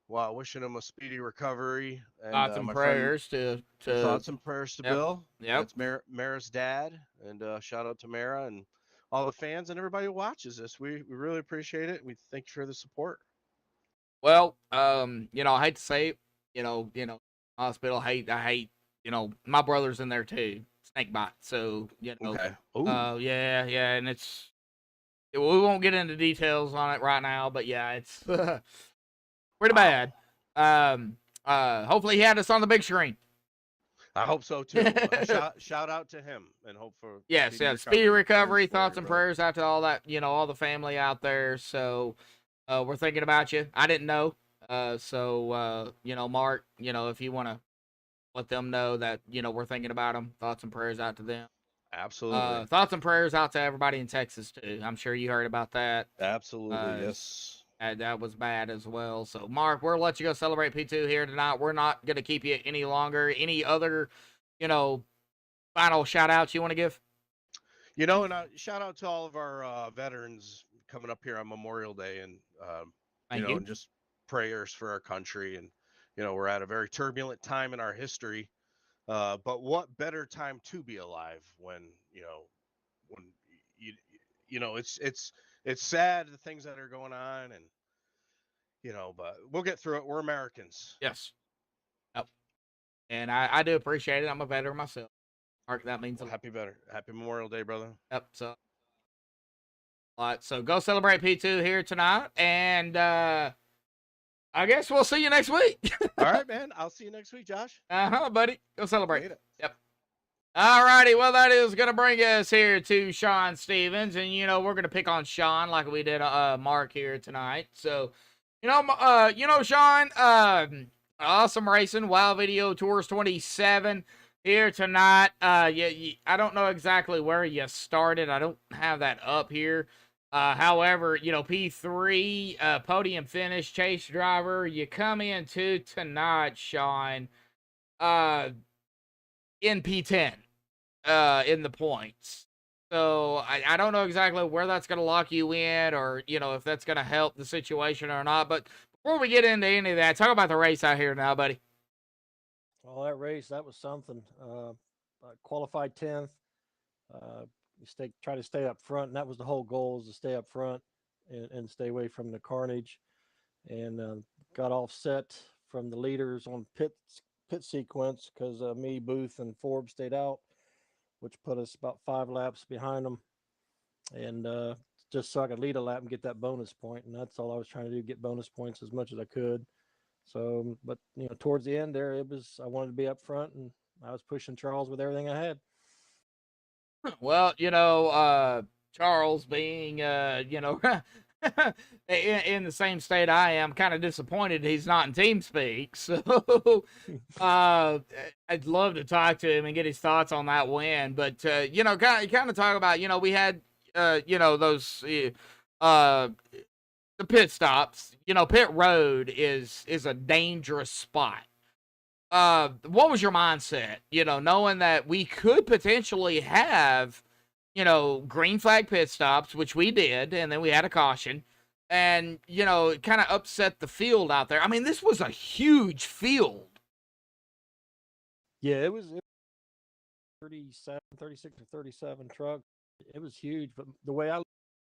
Wow, wishing him a speedy recovery. And Thoughts and prayers to thoughts and prayers to Bill. Yep. That's Mara's dad, and shout out to Mara and all the fans and everybody who watches this. We really appreciate it. We thank you for the support. Well, I hate to say it, hospital. I hate, my brother's in there too, snake bite. So Okay. Yeah, and we won't get into details on it right now, but yeah, it's pretty bad. Hopefully he had us on the big screen. I hope so too. Shout out to him and hope for speedy recovery. Thoughts and prayers out to all that, all the family out there. So we're thinking about you. I didn't know. Mark, if you want to let them know that, we're thinking about them, thoughts and prayers out to them. Absolutely. Thoughts and prayers out to everybody in Texas too. I'm sure you heard about that. Absolutely. Yes. That was bad as well. So, Mark, we'll let you go celebrate P2 here tonight. We're not going to keep you any longer. Any other, final shout-outs you want to give? And shout out to all of our veterans coming up here on Memorial Day, and, and just prayers for our country. And, we're at a very turbulent time in our history. But what better time to be alive when it's sad, the things that are going on, and but we'll get through it. We're Americans. Yes. Yep. And I do appreciate it. I'm a veteran myself. Mark, that means happy Memorial Day, brother. Yep. So, all right. So go celebrate P2 here tonight, and I guess we'll see you next week. All right, man. I'll see you next week, Josh. Buddy. Go celebrate. Yep. Alrighty, well, that is going to bring us here to Sean Stevens, and, we're going to pick on Sean like we did Mark here tonight. So, Sean, awesome racing, Wow Video Tours 27 here tonight. I don't know exactly where you started. I don't have that up here. However, P3, podium finish, chase driver, you come into tonight, Sean, in P10 in the points. So I don't know exactly where that's going to lock you in, or if that's going to help the situation or not. But before we get into any of that, talk about the race out here now, buddy. Well, that race, that was something. Qualified 10th. Try to stay up front, and that was the whole goal, is to stay up front and stay away from the carnage. And got offset from the leaders on pit sequence because me, Booth, and Forbes stayed out, which put us about 5 laps behind them. And just so I could lead a lap and get that bonus point, and that's all I was trying to do, get bonus points as much as I could. So, but towards the end there, I wanted to be up front, and I was pushing Charles with everything I had. Well, Charles being, in the same state I am, kind of disappointed he's not in TeamSpeak. So, I'd love to talk to him and get his thoughts on that win. But, kind of talk about, we had, those, the pit stops. Pit road is a dangerous spot. What was your mindset, knowing that we could potentially have, green flag pit stops, which we did, and then we had a caution, and, it kind of upset the field out there. I mean, this was a huge field. Yeah, it was 36 or 37 trucks. It was huge, but the way I look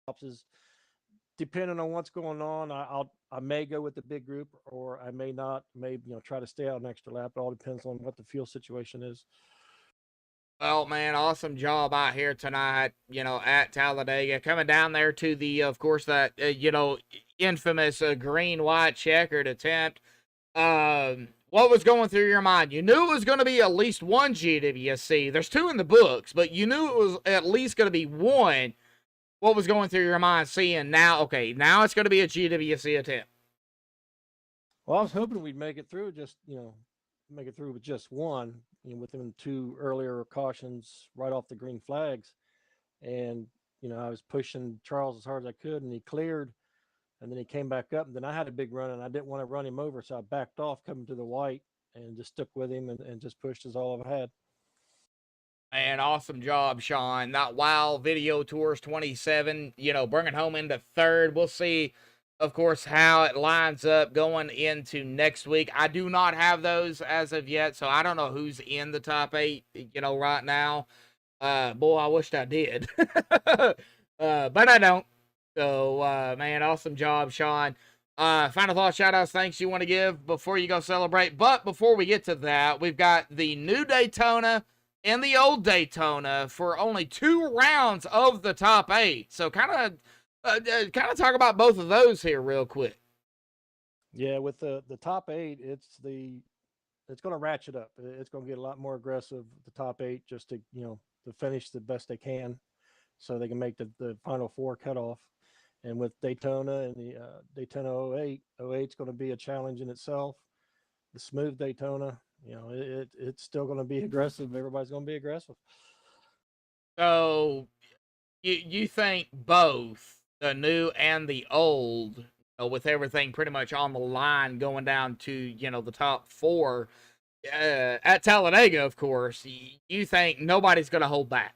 at it is, depending on what's going on, I may go with the big group, or I may not. Maybe try to stay out an extra lap. It all depends on what the fuel situation is. Well, man, awesome job out here tonight. At Talladega, coming down there to the, of course, that infamous green white checkered attempt. What was going through your mind? You knew it was going to be at least one GWC. There's 2 in the books, but you knew it was at least going to be one. What was going through your mind seeing now, okay, now it's going to be a GWC attempt? Well, I was hoping we'd make it through, make it through with just one, within 2 earlier cautions right off the green flags. And, I was pushing Charles as hard as I could, and he cleared, and then he came back up, and then I had a big run, and I didn't want to run him over. So I backed off coming to the white and just stuck with him and just pushed as all I've had. And awesome job, Sean. That WOW Video Tours 27, bringing home into 3rd. We'll see, of course, how it lines up going into next week. I do not have those as of yet, so I don't know who's in the top 8, right now. Boy, I wished I did. But I don't. So, man, awesome job, Sean. Final thoughts, shout-outs, thanks you want to give before you go celebrate. But before we get to that, we've got the new Daytona and the old Daytona for only 2 rounds of the top 8. So kind of talk about both of those here real quick. Yeah, with the top 8, it's going to ratchet up. It's going to get a lot more aggressive, the top 8, just to to finish the best they can, so they can make the final 4 cutoff. And with Daytona and the Daytona 08 is going to be a challenge in itself. The smooth Daytona, it's still going to be aggressive. Everybody's going to be aggressive. So you think both the new and the old, with everything pretty much on the line going down to, the top 4 at Talladega, of course, you think nobody's going to hold back?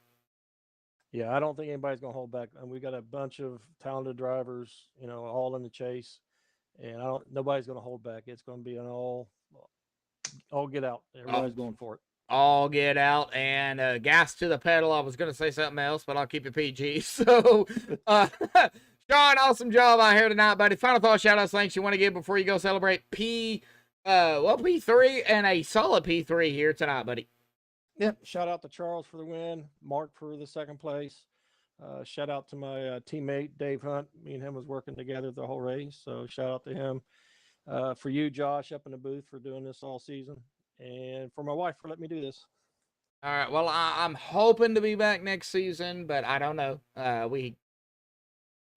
Yeah, I don't think anybody's going to hold back. And we got a bunch of talented drivers, all in the chase, and nobody's going to hold back. It's going to be an all get out. Everybody's going for it. All get out and gas to the pedal. I was going to say something else, but I'll keep it PG. So, Sean, awesome job out here tonight, buddy. Final thought, shout outs, thanks you want to give before you go celebrate P3 and a solid P3 here tonight, buddy. Yep. Shout out to Charles for the win, Mark for the 2nd place. Shout out to my teammate, Dave Hunt. Me and him was working together the whole race. So shout out to him. For you, Josh, up in the booth for doing this all season. And for my wife for letting me do this. All right. Well, I'm hoping to be back next season, but I don't know.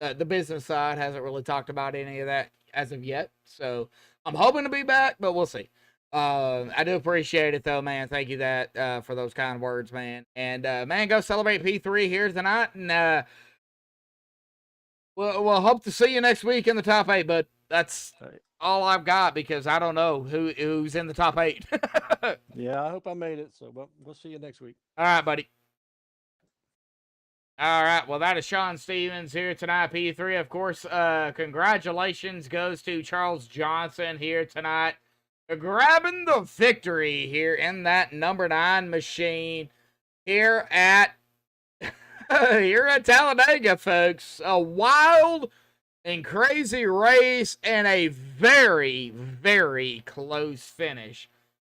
The business side hasn't really talked about any of that as of yet. So I'm hoping to be back, but we'll see. I do appreciate it though, man. Thank you for those kind words, man. And man, go celebrate P3 here tonight, and we'll hope to see you next week in the top 8. But that's all I've got because I don't know who's in the top 8. Yeah, I hope I made it. So, but we'll see you next week. All right, buddy. All right, well, that is Sean Stevens here tonight, P3. Of course, congratulations goes to Charles Johnson here tonight, grabbing the victory here in that number 9 machine here at here at Talladega, folks. A wild and crazy race and a very, very close finish.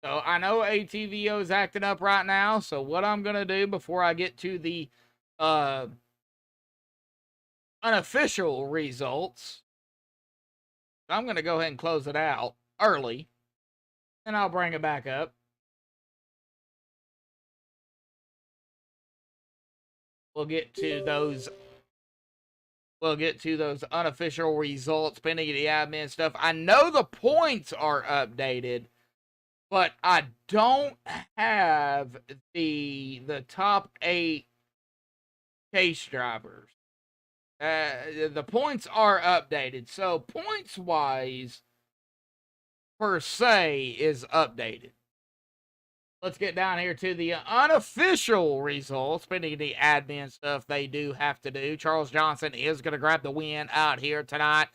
So I know ATVO is acting up right now, so what I'm going to do before I get to the unofficial results, I'm going to go ahead and close it out early, and I'll bring it back up. We'll get to those unofficial results, pending the admin stuff. I know the points are updated, but I don't have the top 8 case drivers. The points are updated, so points wise per se is updated. Let's get down here to the unofficial results, pending the admin stuff they do have to do. Charles Johnson is going to grab the win out here tonight.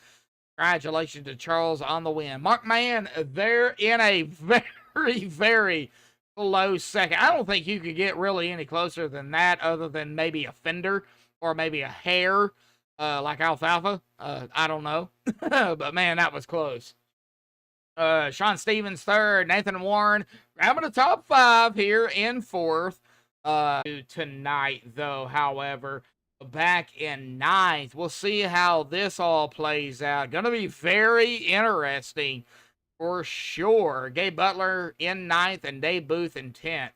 Congratulations to Charles on the win. Mark Mann, they're in a very, very close second. I don't think you could get really any closer than that, other than maybe a fender or maybe a hair, like alfalfa. I don't know. But man, that was close. Sean Stevens third, Nathan Warren grabbing a top 5 here in 4th. Tonight, though, however, back in 9th. We'll see how this all plays out. Gonna be very interesting for sure. Gabe Butler in 9th and David Booth in 10th.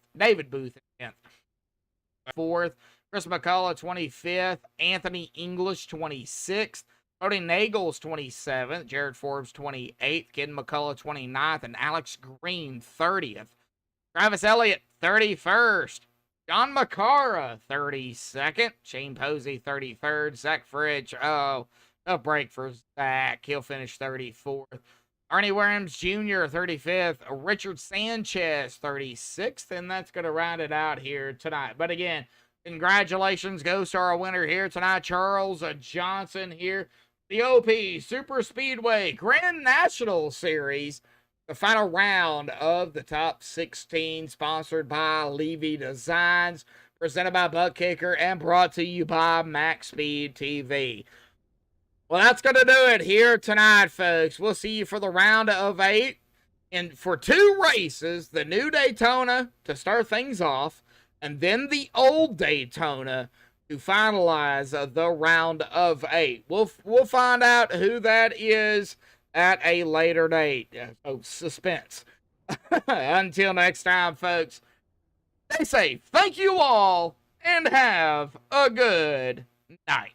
4th. Chris McCullough 25th. Anthony English 26th. Cody Nagels 27th. Jared Forbes 28th. Ken McCullough 29th. And Alex Green 30th. Travis Elliott 31st. John McCara 32nd. Shane Posey 33rd. Zach Fridge. Oh, a break for Zach. He'll finish 34th. Arnie Williams Jr. 35th. Richard Sanchez 36th. And that's going to round it out here tonight. But again, congratulations goes to our winner here tonight, Charles Johnson here. The OP Super Speedway Grand National Series. The final round of the top 16, sponsored by Levy Designs, presented by Butt Kicker, and brought to you by MaxspeedTV. Well, that's going to do it here tonight, folks. We'll see you for the round of 8. And for 2 races, the new Daytona to start things off, and then the old Daytona to finalize the round of 8. We'll find out who that is at a later date. So suspense. Until next time, folks, stay safe. Thank you all, and have a good night.